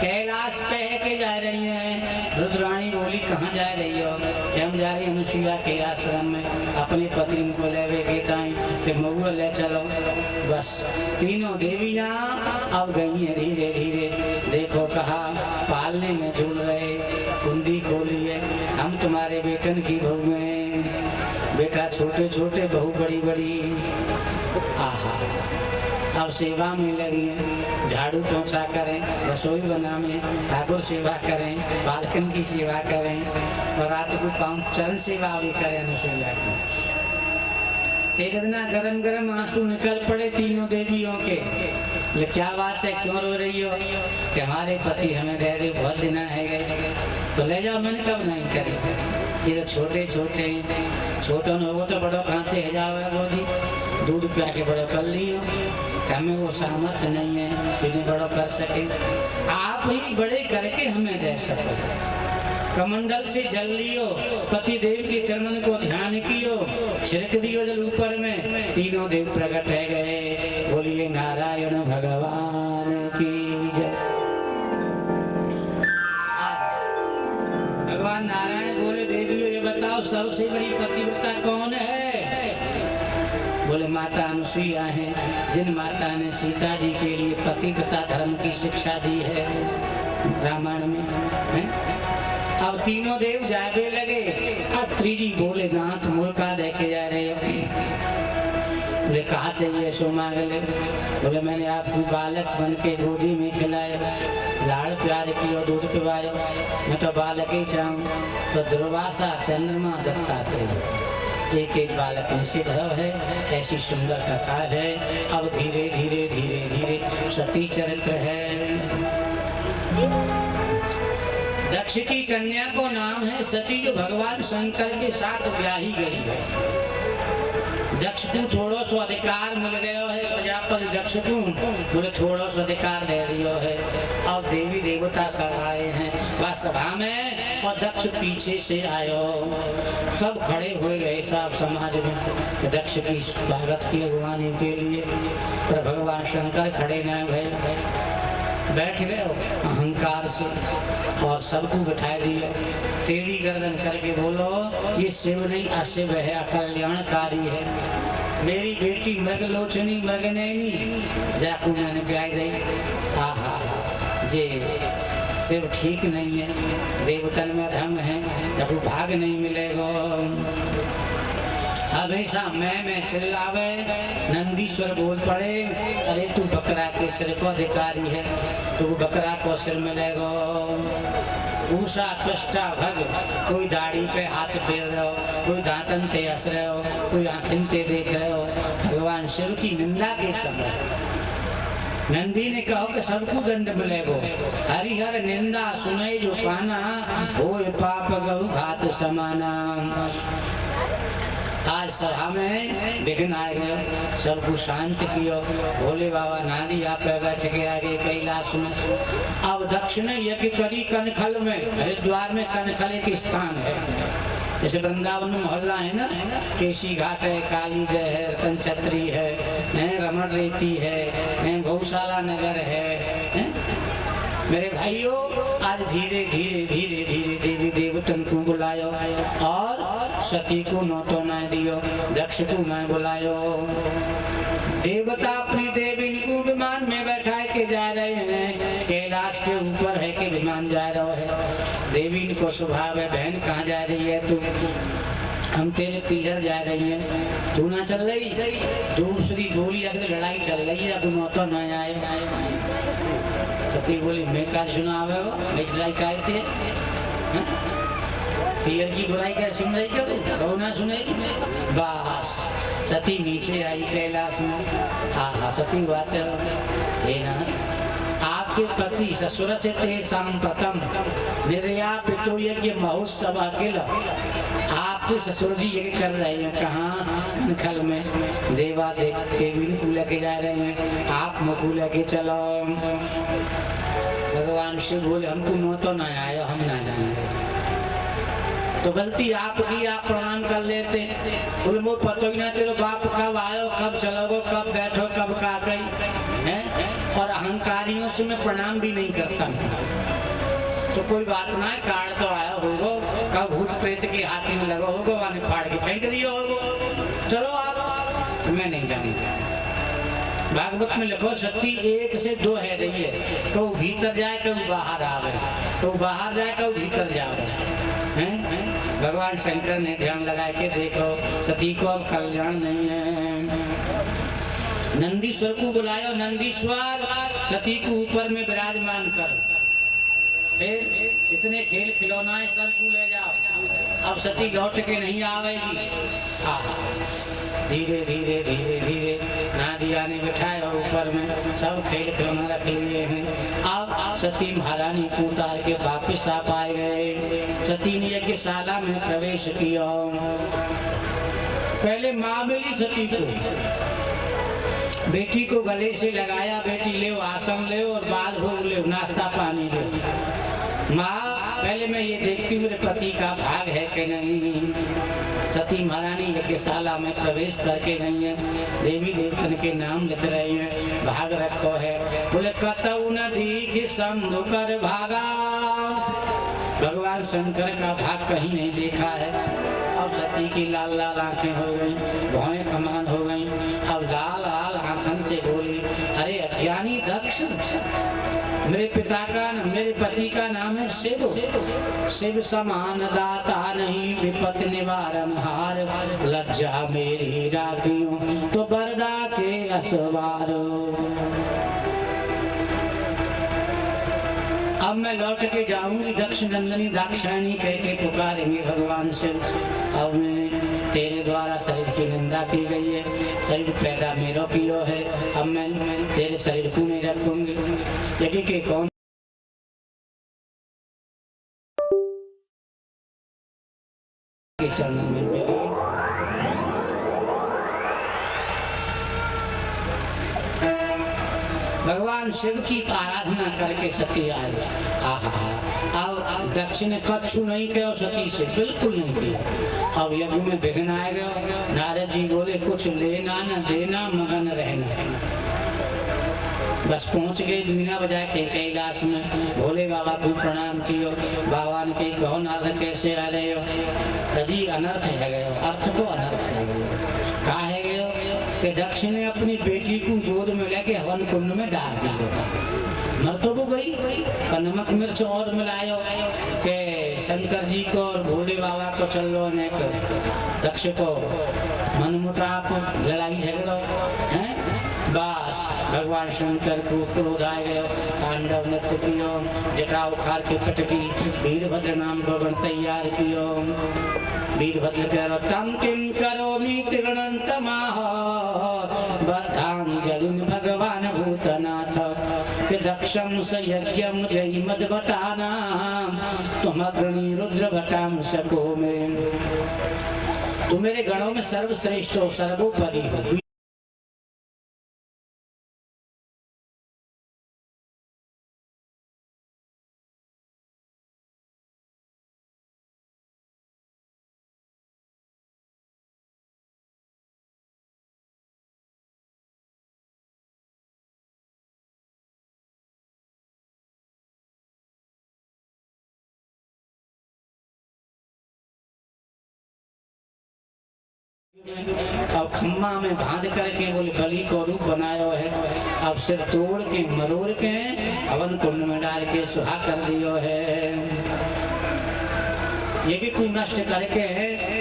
कैलाश पे के जा रही हैं। रुद्राणी बोली कहाँ जा रही हो? कि हम जा रही अनुसुईया के आश्रम में, अपने पति को लेवे के ताई कि महुआ ले चलो। बस तीनों देवियां अब गई हैं धीरे धीरे। देखो कहा पालने में झूल रहे, कुंडी खोली है, हम तुम्हारे बेटन की बहू हैं, बेटा छोटे छोटे बहू बड़ी बड़ी। आहा, अब सेवा में लगी हैं, झाड़ू पोंछा करें, रसोई बनाएं, ठाकुर सेवा करें, बालकन की सेवा करें और रात को चरण सेवा भी करें अनुसुईया की। एक दिन गरम गरम आंसू निकल पड़े तीनों देवियों के। बोले क्या बात है, क्यों रो रही हो? कि हमारे पति हमें दे दे, बहुत दिन है गए, तो ले जाओ। मैंने कब नहीं करी, ये तो छोटे छोटे छोटो न हो तो बड़ो खाते है जाओ गोदी, दूध पिया के बड़ो कर लियो। हमें वो सामर्थ्य नहीं है जिन्हें बड़ो कर सके, आप ही बड़े करके हमें दे सको। कमंडल से जल लियो, पति देव के चरणन को ध्यान कियो, छिड़क दियो जल ऊपर में। तीनों देव प्रकट है गए। बोलिए नारायण भगवान की जय। भगवान नारायण बोले देवियों ये बताओ सबसे बड़ी पतिव्रता कौन है? बोले माता अनुसुईया है, जिन माता ने सीता जी के लिए पतिव्रता धर्म की शिक्षा दी है रामायण में है? अब तीनों देव जाबे लगे। अत्रि जी बोले नाथ मुल्का देखे जा रहे हो? बोले कहा चाहिए सो मांग ले। बोले मैंने आपको बालक बन के गोदी में खिलाया, लाड़ प्यार किया, दूध पिवाया, मैं तो बालक ही चाहूँ। तो दुर्वासा चंद्रमा दत्तात्रेय एक एक बालक इनसे भव है। ऐसी सुंदर कथा है। अब धीरे धीरे धीरे धीरे सती चरित्र है। दक्ष की कन्या को नाम है सती, जो भगवान शंकर के साथ ब्याही गई है। दक्ष को थोड़ा सो अधिकार मिल गया है, प्रजापति प्रजापति दक्ष को बोले थोड़ा सा अधिकार दे दियो है। अब देवी देवता सब आए हैं वह सभा में और दक्ष पीछे से आयो। सब खड़े हो गए सब समाज में कि दक्ष की स्वागत की अगवानी के लिए। पर भगवान शंकर खड़े न भय, बैठ गए अहंकार से और सबको बैठा दिया। टेढ़ी गर्दन करके बोलो ये शिव नहीं अशिव है, अकल्याणकारी है। मेरी बेटी मृगलोचनी मृगनैनी जाकू मैंने ब्याह दी। आहा जे शिव ठीक नहीं है, देवतन में धर्म है, जब भाग नहीं मिलेगा। हमेशा मैं चिल्लावे। नंदीश्वर बोल पड़े अरे तू बकरा के सिर को अधिकारी है, तो बकरा को सिर मिलेगा। पूषा त्वष्टा भग, कोई दाढ़ी पे हाथ फेर रहे हो, कोई दांतन ते हंस रहे हो, कोई आंखिन ते देख रहे हो। भगवान शिव की निंदा के समय नंदी ने कहा कि सबको दंड मिलेगा। हरिहर निंदा सुने जो पाना, होए पाप गौ घात समाना। आज सभा में विघ्न आ गए, सबको शांत कियो। भोले बाबा नादी आप बैठ के आगे कैलाश में। अब दक्ष ने यज्ञ करी कनखल में, हरिद्वार में कनखल एक स्थान है। जैसे वृंदावन में मोहल्ला है ना, केसी घाट है, काली दह है, रतन छत्री है, रमण रेती है, गौशाला नगर है। मेरे भाइयों आज धीरे धीरे धीरे धीरे देवी देवतन को बुलायो और सती को नौतो न दियो, दक्ष को न बुलायो। देवता अपनी देवी को विमान में बैठा के जा रहे हैं, कैलाश के ऊपर है कि विमान जा रहा है। देवी को स्वभाव है, बहन कहाँ जा रही है तू? हम तेरे पीछे जा रही हैं, तू ना चल रही? दूसरी बोली अगर लड़ाई चल रही है, अब नौतो न आए। सती बोली मैं का सुनावे हो, मैं लड़ाई का थे पियर की बुराई क्या सुन रही क्या ना सुनेगी? बस सती नीचे आई कैलाश में। हाँ सती वाच हे नाथ आपके पति ससुर से ते प्रथम निर्या पितो यज्ञ महोत्सव अकेला। आपके ससुर जी यज्ञ कर रहे हैं कहाँ? कनखल में। देवा देवी को लेके जा रहे हैं, आप मुझको लेके चलो। भगवान शिव बोले हमको नो तो ना आयो, हम ना जाएंगे। तो गलती आपकी, आप प्रणाम कर लेते। बोले वो पता ही ना तेरे बाप कब आयो, कब चलोगो, कब बैठो, कब का कही है। और अहंकारियों से मैं प्रणाम भी नहीं करता। तो कोई बात ना, काल तो आया होगो, कब भूत प्रेत के हाथ में लगा होगो, वाने फाड़ के फेंक दिया होगो, चलो आप। तो मैं नहीं जानी। भागवत में लिखो सती एक से दो है रही है, कब भीतर जाए कब बाहर आवे, कब बाहर जाए कब भीतर जावे। भगवान शंकर ने ध्यान लगा के देखो सती को अब कल्याण नहीं है। नंदीश्वर को बुलायो, नंदीश्वर सती को ऊपर में विराजमान कर। फिर इतने खेल खिलौना सब को ले जाओ। अब सती लौट के नहीं आवेगी। धीरे धीरे धीरे धीरे नादिया ने बिठाया ऊपर में, सब खेल खिलौना रख लिए हैं। अब सती महारानी को उतार के वापिस आ पाए गए। सती ने यज्ञशाला में प्रवेश किया। पहले माँ मिली सती को, बेटी को गले से लगाया, बेटी ले आसन ले और बाल भोग ले, नाश्ता पानी ले। माँ पहले मैं ये देखती हूँ मेरे पति का भाग है कि नहीं। सती महारानी यज्ञशाला में प्रवेश करके गई है, देवी देवतन के नाम लिख रहे हैं, भाग रखो है। बोले कतऊ न दीख शंभु कर भागा। भगवान शंकर का भाग कहीं नहीं देखा है। अब सती की लाल लाल आंखें हो गई, भौएं कमान हो गई। अब लाल लाल आंखन से बोली अरे अज्ञानी दक्ष, मेरे पिता का मेरे पति का नाम है शिव। शिव समान दाता नहीं, विपत निवारण हार। लज्जा मेरी राखियों तो बरदा के असवार। अब मैं लौट के जाऊंगी, दक्ष नंदनी दाक्षायणी कह के पुकारेंगे भगवान शिव। अब मैंने तेरे द्वारा शरीर की निंदा की गई है, शरीर पैदा मेरा किया है, अब मैं तेरे शरीर को नहीं रखूंगी। लेकिन के कौन के चरणों में मिली। भगवान शिव की आराधना करके सती आ गया। अब दक्ष ने कछु नहीं किया सती से, बिल्कुल नहीं किया। अब यज्ञ में विघ्न आ गया। नारद जी बोले कुछ लेना न देना, मगन रहना। बस पहुंच गए बीना बजाए के कैलाश में। भोले बाबा को प्रणाम कियो। बाबा ने कही कहो नारद कैसे आ रहे हो? जी अनर्थ है गयो, अर्थ को अनर्थ है गयो। कहा है गयो कि दक्ष ने अपनी बेटी को गोद में लेके हवन कुंड में डाल दिया। मर तो वो गई, पर नमक मिर्च और मिलायो के शंकर जी को और भोले बाबा को चल लो ने दक्ष को मन मुटाप लड़ाई झगड़ो है। बस भगवान शंकर को क्रोध आ गयो, तांडव नृत्य कियो, जटा उखाड़ के पटकी, वीरभद्र नाम भवन तैयार कियो। वीरभद्र कह तम किम करोमि त्रिगुणन्तमाह, बद्धांजलिं भगवान भूतनाथ, कि दक्षं स यज्ञं जयि मद्भटानां, त्वमग्रणी रुद्र भटां सको में। तू मेरे गणों में सर्वश्रेष्ठ हो, सर्वोपरि हो। अब खम्मा में बांध करके बोले बलि को रूप बनायो है। अब सिर तोड़ के मरोड़ के हवन कुंड में डाल के सुहा कर दियो है। ये भी कोई नष्ट करके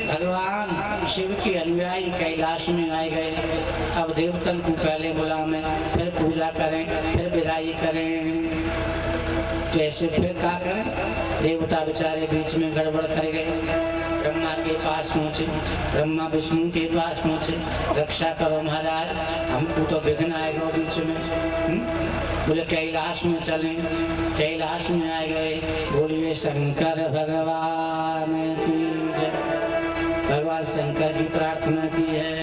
भगवान शिव के अनुयायी कैलाश में आए गए। अब देवतन को पहले बुलावे, फिर पूजा करें, फिर विदाई करें। तो ऐसे फिर क्या करें? देवता बेचारे बीच में गड़बड़ कर गए। ब्रह्मा के पास पहुँचे, ब्रह्मा विष्णु के पास पहुँचे, रक्षा करो महाराज, हमको तो विघ्न आएगा बीच में। बोले कैलाश में चलें। कैलाश में आ गए। बोलिए शंकर भगवान की जय। भगवान शंकर की प्रार्थना की है।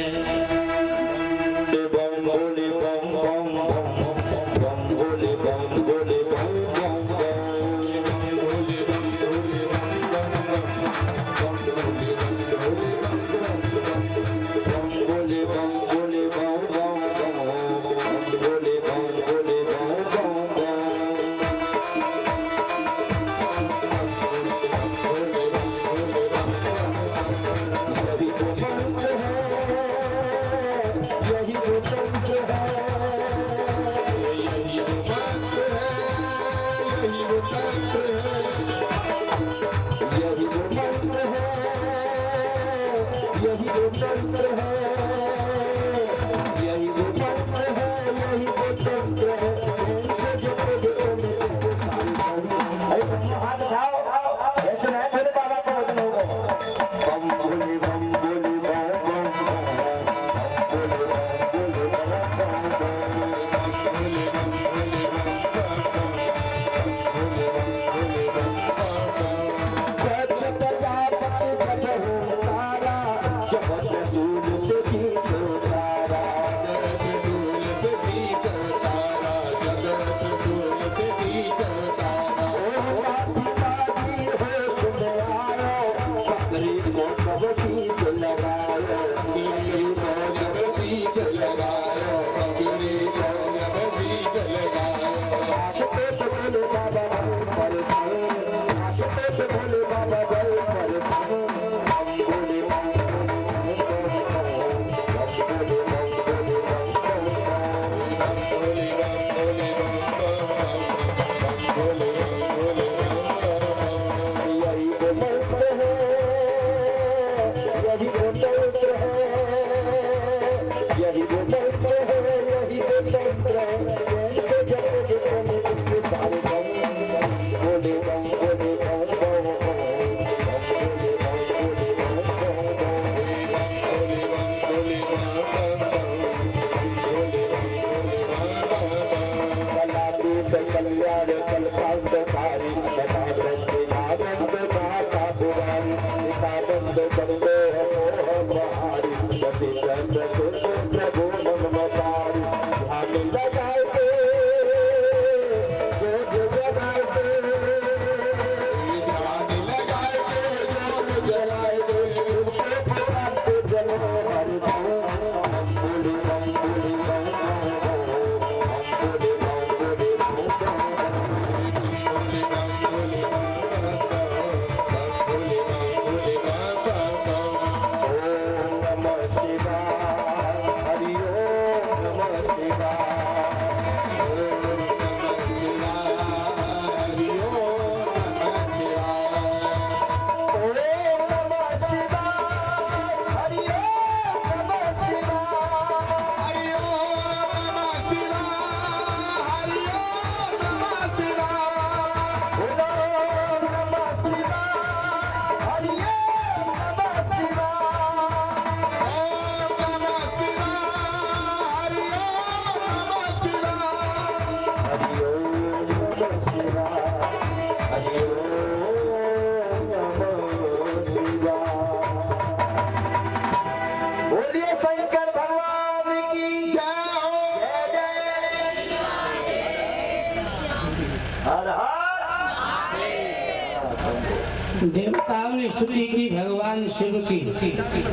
देवताओं ने स्तुति की भगवान शिव की।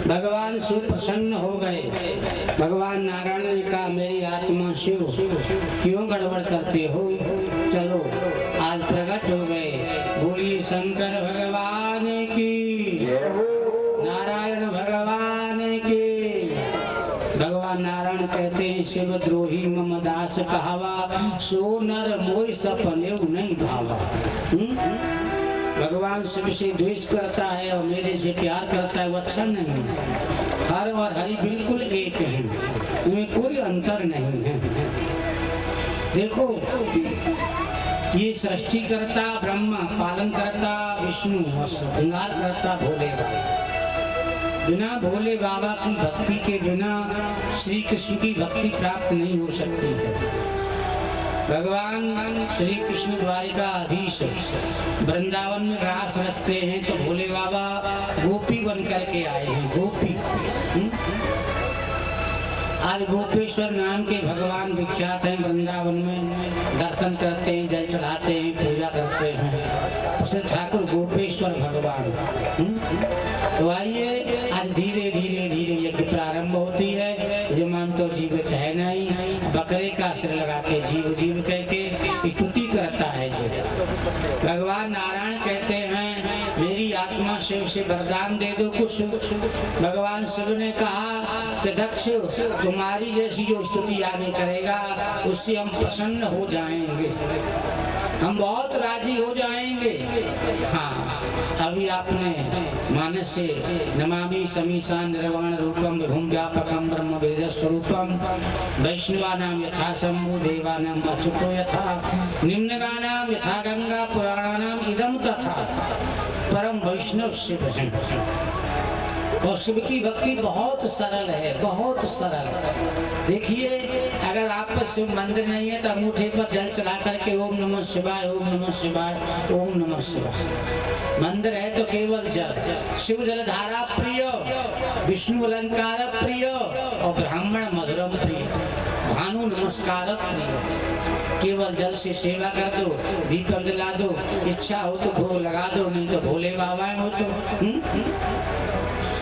भगवान शिव प्रसन्न हो गए। भगवान नारायण ने कहा मेरी आत्मा शिव क्यों गड़बड़ करते हो, चलो आज प्रकट हो गए। बोलिए शंकर भगवान की, नारायण भगवान की। भगवान नारायण कहते हैं शिव द्रोही मम दास कहावा, सो नर मोय सपने नहीं भावा। भगवान शिव से द्वेष करता है और मेरे से प्यार करता है, वो अच्छा नहीं। हर और हरि बिल्कुल एक है, इनमें कोई अंतर नहीं है। देखो ये सृष्टि करता ब्रह्मा, पालन करता विष्णु और श्रृंगार करता भोले बाबा। बिना भोले बाबा की भक्ति के बिना श्री कृष्ण की भक्ति प्राप्त नहीं हो सकती है। भगवान श्री कृष्ण द्वारिकाधीश वृंदावन में रास रचते हैं तो भोले बाबा गोपी बन करके आए हैं। गोपी आज गोपेश्वर नाम के भगवान विख्यात हैं। वृंदावन में दर्शन करते हैं, जल चढ़ाते हैं, पूजा करते हैं, उसे ठाकुर गोपेश्वर भगवान। तो आइए आज धीरे धीरे धीरे यज्ञ प्रारंभ होती है। यजमान तो जीवित है नहीं, बकरे का सिर लगा के जीव जीव कह के स्तुति करता है। भगवान नारायण कहते हैं मेरी आत्मा शिव से वरदान दे दो कुछ। भगवान शिव ने कहा कि दक्ष तुम्हारी जैसी जो स्तुति आगे करेगा उससे हम प्रसन्न हो जाएंगे, हम बहुत राजी हो जाएंगे। हाँ अभी आपने मानस से नमामि समीसा निर्वाण रूपम विभुम व्यापकम ब्रह्म वेद स्वरूपम वैष्णवानाम यथा शंभु देवानाम अच्युतो यथा निम्नगानाम यथा गंगा पुराणानाम इदम तथा परम वैष्णव शिव है। और शिव की भक्ति बहुत सरल है, बहुत सरल। देखिए अगर आप पर शिव मंदिर नहीं है तो अंगूठे पर जल चढ़ा करके ओम नमः शिवाय, ओम नमः शिवाय, ओम नमः शिवाय। मंदिर है तो केवल जल। शिव जलधारा प्रिय, विष्णु अलंकार प्रिय और ब्राह्मण मधुरम प्रिय, भानु नमस्कार प्रिय। केवल जल से सेवा कर दो, दीपक जला दो, इच्छा हो तो भोग लगा दो, नहीं तो भोले बाबा हो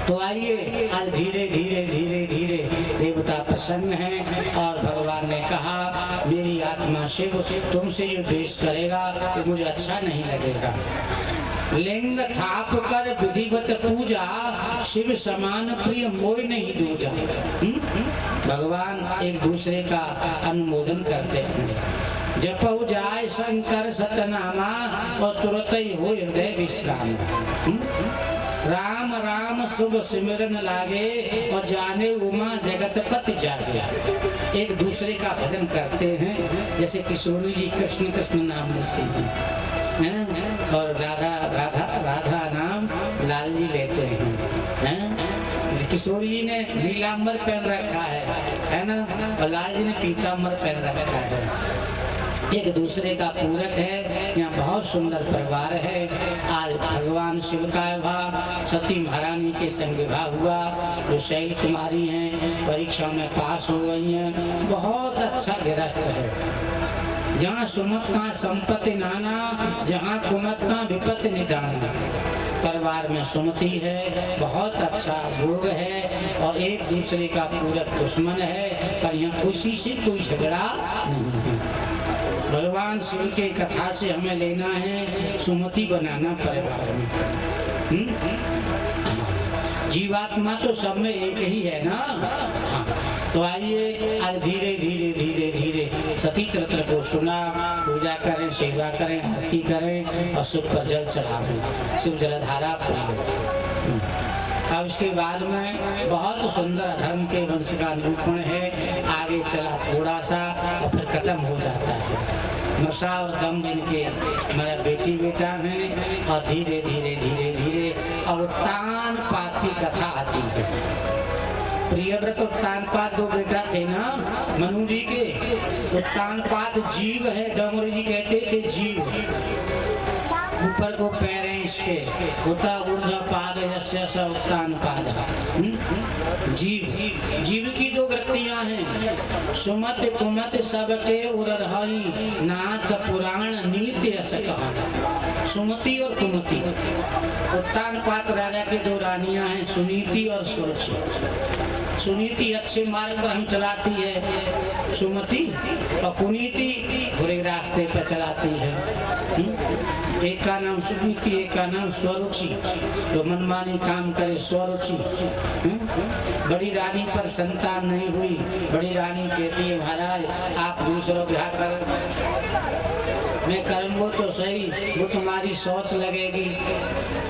तो आइए आज धीरे धीरे धीरे धीरे देवता प्रसन्न हैं। और भगवान ने कहा मेरी आत्मा शिव तुमसे जो द्वेष करेगा तो मुझे अच्छा नहीं लगेगा। लिंग थाप कर विधिवत पूजा, शिव समान प्रिय मोय नहीं दूजा। भगवान एक दूसरे का अनुमोदन करते हैं। जपहु जाय शंकर सतनामा और तुरंत ही हो हृदय विश्राम। राम राम शुभ सिमरन लागे और जाने उमा जगत पति जागे। एक दूसरे का भजन करते हैं, जैसे किशोरी जी कृष्ण कृष्ण नाम लेते हैं और राधा राधा राधा नाम लाल जी लेते हैं। किशोरी जी ने नीलांबर पहन रखा है ना, और लाल जी ने पीतांबर पहन रखा है। एक दूसरे का पूरक है। यहाँ बहुत सुंदर परिवार है। आज भगवान शिव का विवाह सती महारानी के संग विवाह हुआ। जो शैल कुमारी हैं परीक्षा में पास हो गई हैं। बहुत अच्छा गृहस्थ है। जहाँ सुमतना संपत्ति नाना, जहाँ कुमतना विपत्ति निदाना। परिवार में सुमति है, बहुत अच्छा योग है और एक दूसरे का पूरक दुश्मन है, पर यहाँ खुशी से कोई झगड़ा नहीं है। भगवान शिव के कथा से हमें लेना है सुमति बनाना परिवार में। जीवात्मा तो सब में एक ही है ना। हाँ, तो आइए आज धीरे धीरे धीरे धीरे सती चरित्र को सुना, पूजा करें, सेवा करें, आरती करें और शिव पर जल चढ़ावें, शिव जलधारा पिए। अब इसके बाद में बहुत सुंदर अधर्म के वंश का निरूपण है, आगे चला थोड़ा सा और फिर खत्म हो जाता है। नशा और दम इनके मेरा बेटी बेटा हैं और धीरे धीरे धीरे धीरे अब उत्तान पात की कथा आती है। प्रियव्रत उत्तान पात दो बेटा थे ना मनु जी के। उत्तान पात जीव है, डोंगरी जी कहते थे जीव, ऊपर को पैर हैं इसके, होता ऊर्ध्व पाद यस्य स उत्तान पाद। जीव, जीव की दो वृत्तियां हैं, सुमत कुमत सबके उररहई, नाथ पुराण नीति यस कहा। सुमति और कुमति, उत्तान पात राजा के दो रानियां हैं, सुनीति और सुरुचि। सुनीति अच्छे मार्ग पर हम चलाती है सुमति, और कुनीति बुरे रास्ते पर चलाती है। एक का नाम सुनीति, एक का नाम स्वरुचि, जो मनमानी काम करे स्वरुचि। बड़ी रानी पर संतान नहीं हुई, बड़ी रानी कहती है महाराज आप दूसरों ब्याह कर, मैं करूँगा तो सही, वो तुम्हारी सौत लगेगी।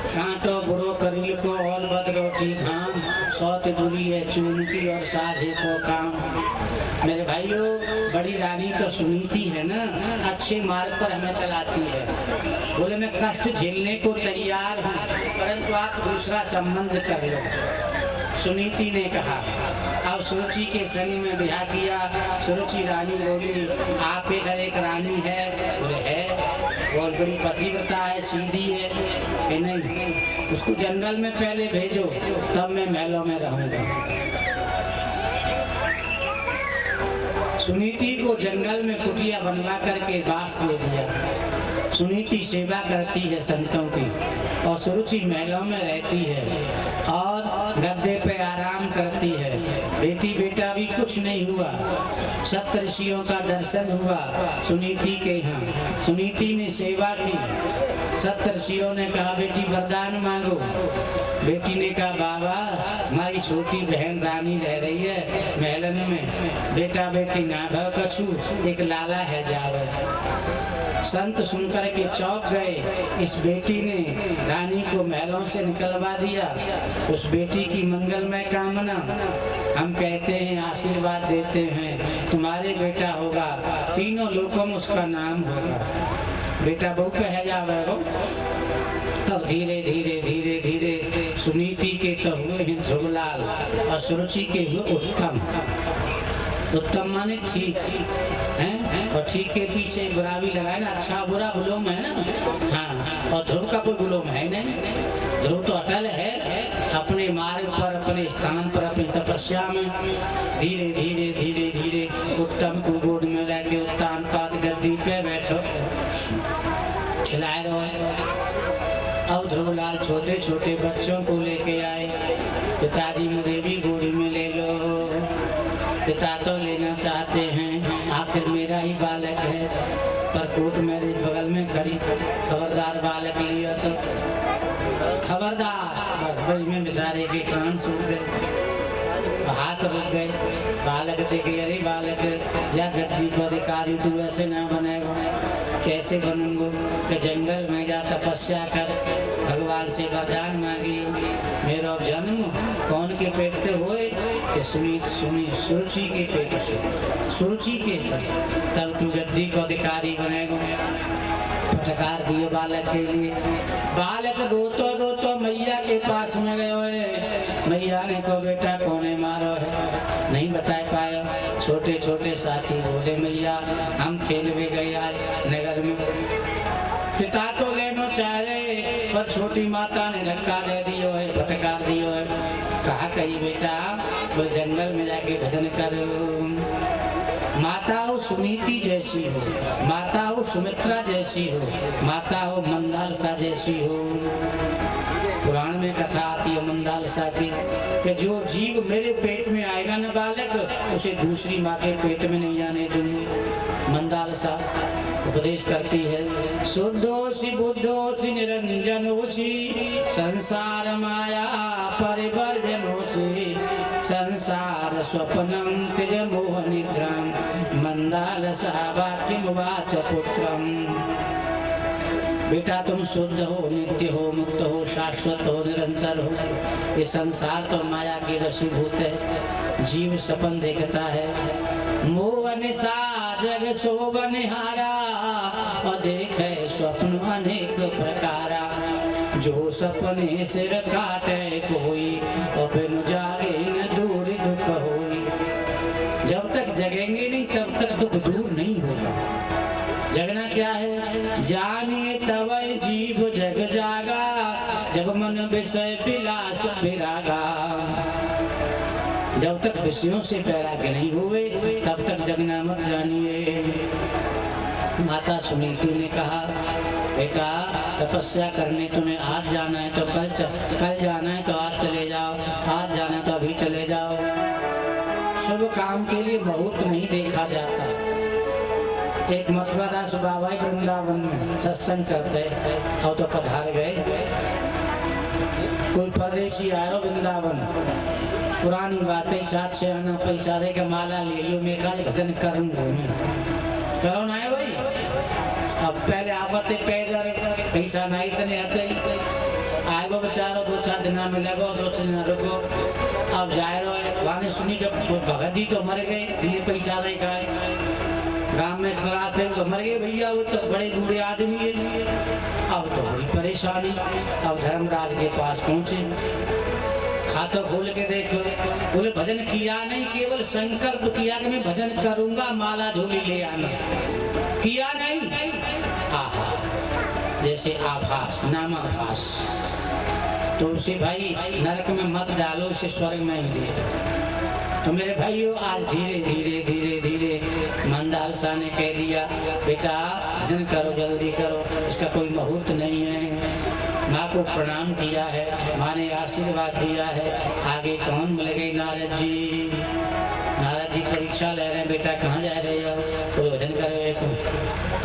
कांटो बुरो करील को और बद रोटी घाम, सौत बुरी है चून की और साझे को काम। मेरे भाइयों, बड़ी रानी तो सुनीति है ना, अच्छे मार्ग पर हमें चलाती है। बोले मैं कष्ट झेलने को तैयार हूँ, परंतु आप दूसरा संबंध कर लो। सुनीति ने कहा। अब सुरुचि के संग में ब्याह किया। सुरुचि रानी बोली आपके घर एक रानी है? बोले है, और बड़ी पतिव्रता है, सीधी है। कि नहीं, उसको जंगल में पहले भेजो, तब मैं महलों में रहूंगा। सुनीति को जंगल में कुटिया बनवा करके बास दे दिया। सुनीति सेवा करती है संतों की, और सुरुचि महलों में रहती है और गद्दे पे आराम करती है। बेटी बेटा भी कुछ नहीं हुआ, सप्तऋषियों का दर्शन हुआ सुनीति के यहाँ। सुनीति ने सेवा की, सप्तऋषियों ने कहा बेटी वरदान मांगो। बेटी ने कहा बाबा हमारी छोटी बहन रानी रह रही है महलन में, बेटा बेटी ना भव कछु, एक लाला है जावे। संत सुनकर के चौंक गए। इस बेटी ने रानी को महलों से निकलवा दिया। उस बेटी की मंगलमय कामना, हम कहते हैं आशीर्वाद देते हैं तुम्हारे बेटा होगा, तीनों लोकों में उसका नाम होगा। बेटा बहू कह जावे हो। अब धीरे धीरे धीरे धीरे सुनीति के तो हुए हैं ध्रुवलाल और सुरुचि के हुए उत्तम। उत्तम माने ठीक है, और ठीक के पीछे बुरा भी लगाए ना, अच्छा बुरा विलोम है ना। हाँ, और ध्रुव का कोई विलोम है नहीं। ध्रुव तो अटल है अपने मार्ग पर, अपने स्थान पर, अपनी तपस्या में। धीरे धीरे धीरे धीरे उत्तम को गोद में लेके उत्तान पाद गद्दी पे बैठो, खिलाए रहो। अब ध्रुवलाल छोटे छोटे बच्चों को लेके आए। पिताजी मुझे भी गोदी में ले लो। पिता तो लेना चाहते हैं, आखिर मेरा ही बालक है, पर कोर्ट मैरिज बगल में खड़ी, खबरदार बालक लिया तो खबरदार। बस भाई में बेचारे के प्राण सूख गए, हाथ रुक गए। बालक देखे अरे बालक या गद्दी को अधिकारी तू ऐसे ना बनेगा। कैसे बनूंगा? कि जंगल में जा तपस्या कर, भगवान से वरदान मांगी। मेरा जन्म कौन के पेट से हुए? कि सुरुचि के पेट से, सुरुचि के, तब तू गद्दी को अधिकारी बनेगा। फटकार दिए बालक के लिए। बालक रोतो रोतो मैया के पास में गए। मैया ने को बेटा कौने मारो है? नहीं बता पाया। छोटे छोटे साथी बोले मैया हम खेलवे गए आज नगर में। पिता तो लेना चाह रहे, पर छोटी माता ने धक्का दे दियो है, फटकार दियो है। कहा कही बेटा वो जंगल में जाके भजन करो। माता हो सुनीति जैसी हो, माता हो सुमित्रा जैसी हो, माता हो मंदालसा जैसी हो। पुराण में कथा आती है मंदालसा की कि जो जीव मेरे पेट में आएगा न बालक, उसे दूसरी माँ के पेट में नहीं आने दूंगी। मंदालसा उपदेश करती है। शुद्धोषि बुद्धोषि निरंजनोषि संसार माया परिवर्जनोषि संसार स्वप्नम त्यज मोह निद्राम मंदालसा वाक्यमुवाच पुत्रम। बेटा तुम शुद्ध हो, नित्य हो, मुक्त हो, शाश्वत हो, निरंतर हो। ये संसार तो माया के वशीभूत है, जीव सपन देखता है। मोह निशा जग शोभनिहारा और देखे स्वप्न अनेक प्रकारा। जो सपने सिर काटे कोई और बिनु जागे न दूर दुख होई। जब तक जगेंगे नहीं तब तक दुख दूर नहीं होगा। जगना क्या है? जानिए तब जीव जग जागा, जब मन विषय विलास विरागा। जब तक विषयों से वैराग्य नहीं हुए तब तक जगना मत जानिए। माता सुनीति ने कहा, बेटा तपस्या करने तुम्हें आज जाना है तो कल जाना है तो आज चले जाओ, आज जाना है तो अभी चले जाओ। शुभ काम के लिए मुहूर्त नहीं देखा जाता। एक मथुरा दास बाबा वृंदावन में सत्संग करते और तो पधार गए। कोई परदेशी आयो वृंदावन, पुरानी बातें चाट से आना पैसा दे के माला ले लियो, मैं कहा भजन करो ना है भाई। अब पहले आवते पैदल पैसा नहीं तने आते आएगो बेचारो 2-4 दिन में लगो, 2 दिन रुको। अब जाए रहो गाने सुनी जब भगत जी तो मर गए, इन्हें पैसा दे का गांव में क्लास है तो मर गए भैया, वो तो बड़े बूढ़े आदमी है। अब तो बड़ी परेशानी। अब धर्मराज के पास पहुंचे, खाता खोल के देखो, बोले भजन किया नहीं, केवल संकल्प किया कि मैं भजन करूंगा, माला झोली ले आना, किया नहीं। आहा, जैसे आभास, नामाभास। तो उसे भाई नरक में मत डालो, उसे स्वर्ग में ही दे दो। तो मेरे भाइयों आज धीरे धीरे धीरे धीरे मंदालसा ने कह दिया, बेटा भजन करो, जल्दी करो, इसका कोई मुहूर्त नहीं है। माँ को प्रणाम किया है, माँ ने आशीर्वाद दिया है। आगे कौन मिल गई? नारद जी। नारद जी परीक्षा ले रहे हैं, बेटा कहाँ जा रहे हो? तो भजन करोगे,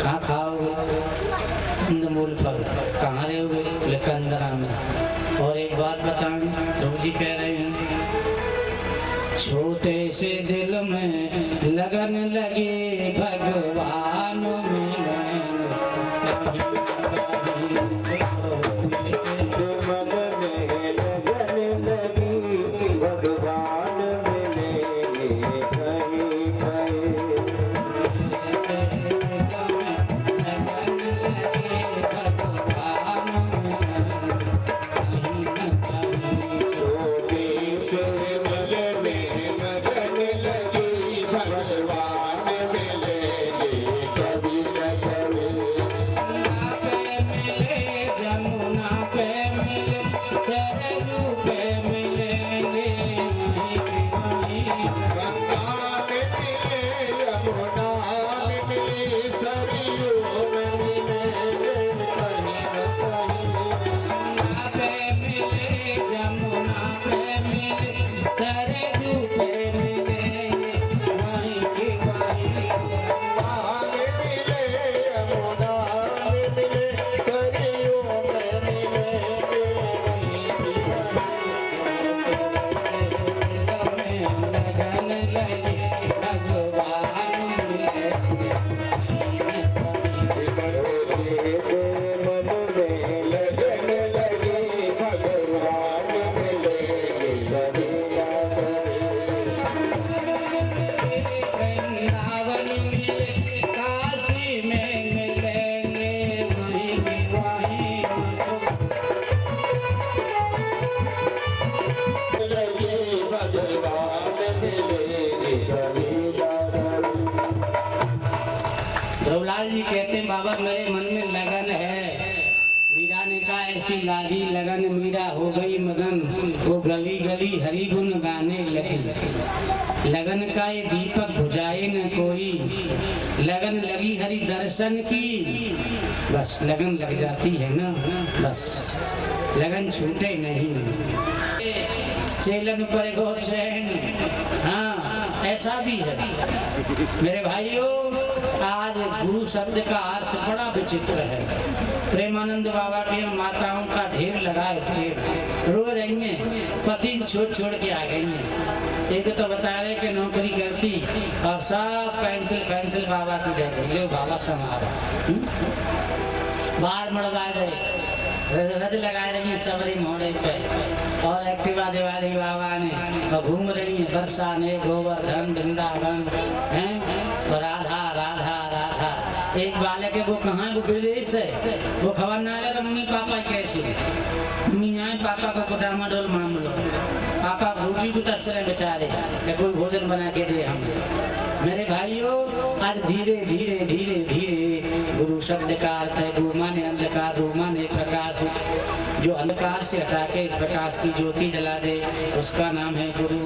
कहाँ खाओगे? कंदमूल फल। कहाँ रहोगे? बोले कंदरा में। और एक बात बताऊं, ध्रुव जी कह रहे हैं, छोटे से दिल में लगन लगे भगवान मिलेंगे। ध्रुवलाल जी कहते हैं, बाबा मेरे मन में लगन है। मीरा ने कहा, ऐसी लागी लगन मीरा हो गई मगन, वो गली गली हरि गुण गाने लगी। लगन का ये दीपक बुझाए न कोई, लगन लगी हरि दर्शन की। बस लगन लग जाती है ना, बस लगन छूटे नहीं। चेलन पर गो चैन, हाँ ऐसा भी है मेरे भाइयों। आज गुरु शब्द का अर्थ बड़ा विचित्र है। प्रेमानंद बाबा की माताओं का ढेर लगा है, ढेर रो रही हैं, पति छोड़ के आ गई हैं। एक तो बता रहे कि नौकरी करती और सब पेंसिल बाबा की दे दी, लो बाबा संभाला। बाहर मड़वा गए, रज लगा रही है सबरी मोड़े पे और एक्टिवा दिवा रही बाबा ने, और घूम रही है वर्षा ने गोवर्धन वृंदावन हैं, और राधा राधा राधा। एक बालक है, वो कहाँ है, वो विदेश है, वो खबर ना ले मम्मी पापा कैसे, मम्मी आए पापा को कुटामा डोल माम लो, पापा रोटी को तरस रहे बेचारे, या कोई भोजन बना के दे हमें। मेरे भाइयों, आज धीरे धीरे धीरे धीरे गुरु शब्द का अर्थ है गुरु माने अंधकार, रू माने प्रकाश। जो अंधकार से हटा के प्रकाश की ज्योति जला दे उसका नाम है गुरु।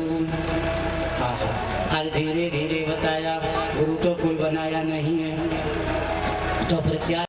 आज धीरे धीरे बताया, गुरु तो कोई बनाया नहीं है,